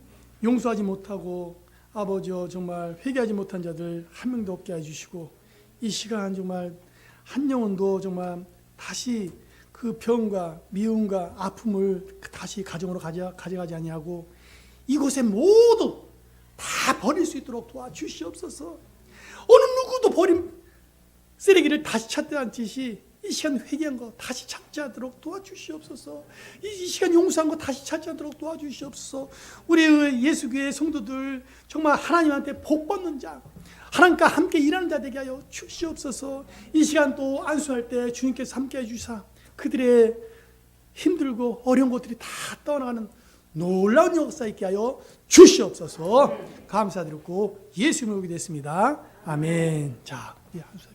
용서하지 못하고 아버지여 정말 회개하지 못한 자들 한 명도 없게 해주시고 이 시간 정말 한 영혼도 정말 다시 그 병과 미움과 아픔을 다시 가정으로 가져가지 아니하고 이곳에 모두 다 버릴 수 있도록 도와주시옵소서. 어느 누구도 버린 쓰레기를 다시 찾다는 짓이 이 시간 회개한 거 다시 찾지 않도록 도와주시옵소서. 이 시간 용서한 거 다시 찾지 않도록 도와주시옵소서. 우리 예수교회 성도들 정말 하나님한테 복 받는 자, 하나님과 함께 일하는 자 되게 하여 주시옵소서. 이 시간 또 안수할 때 주님께서 함께 해주사 그들의 힘들고 어려운 것들이 다 떠나가는 놀라운 역사 있게 하여 주시옵소서. 감사드리고 예수 이름으로 기도했습니다. 아멘. 자, 우리 한수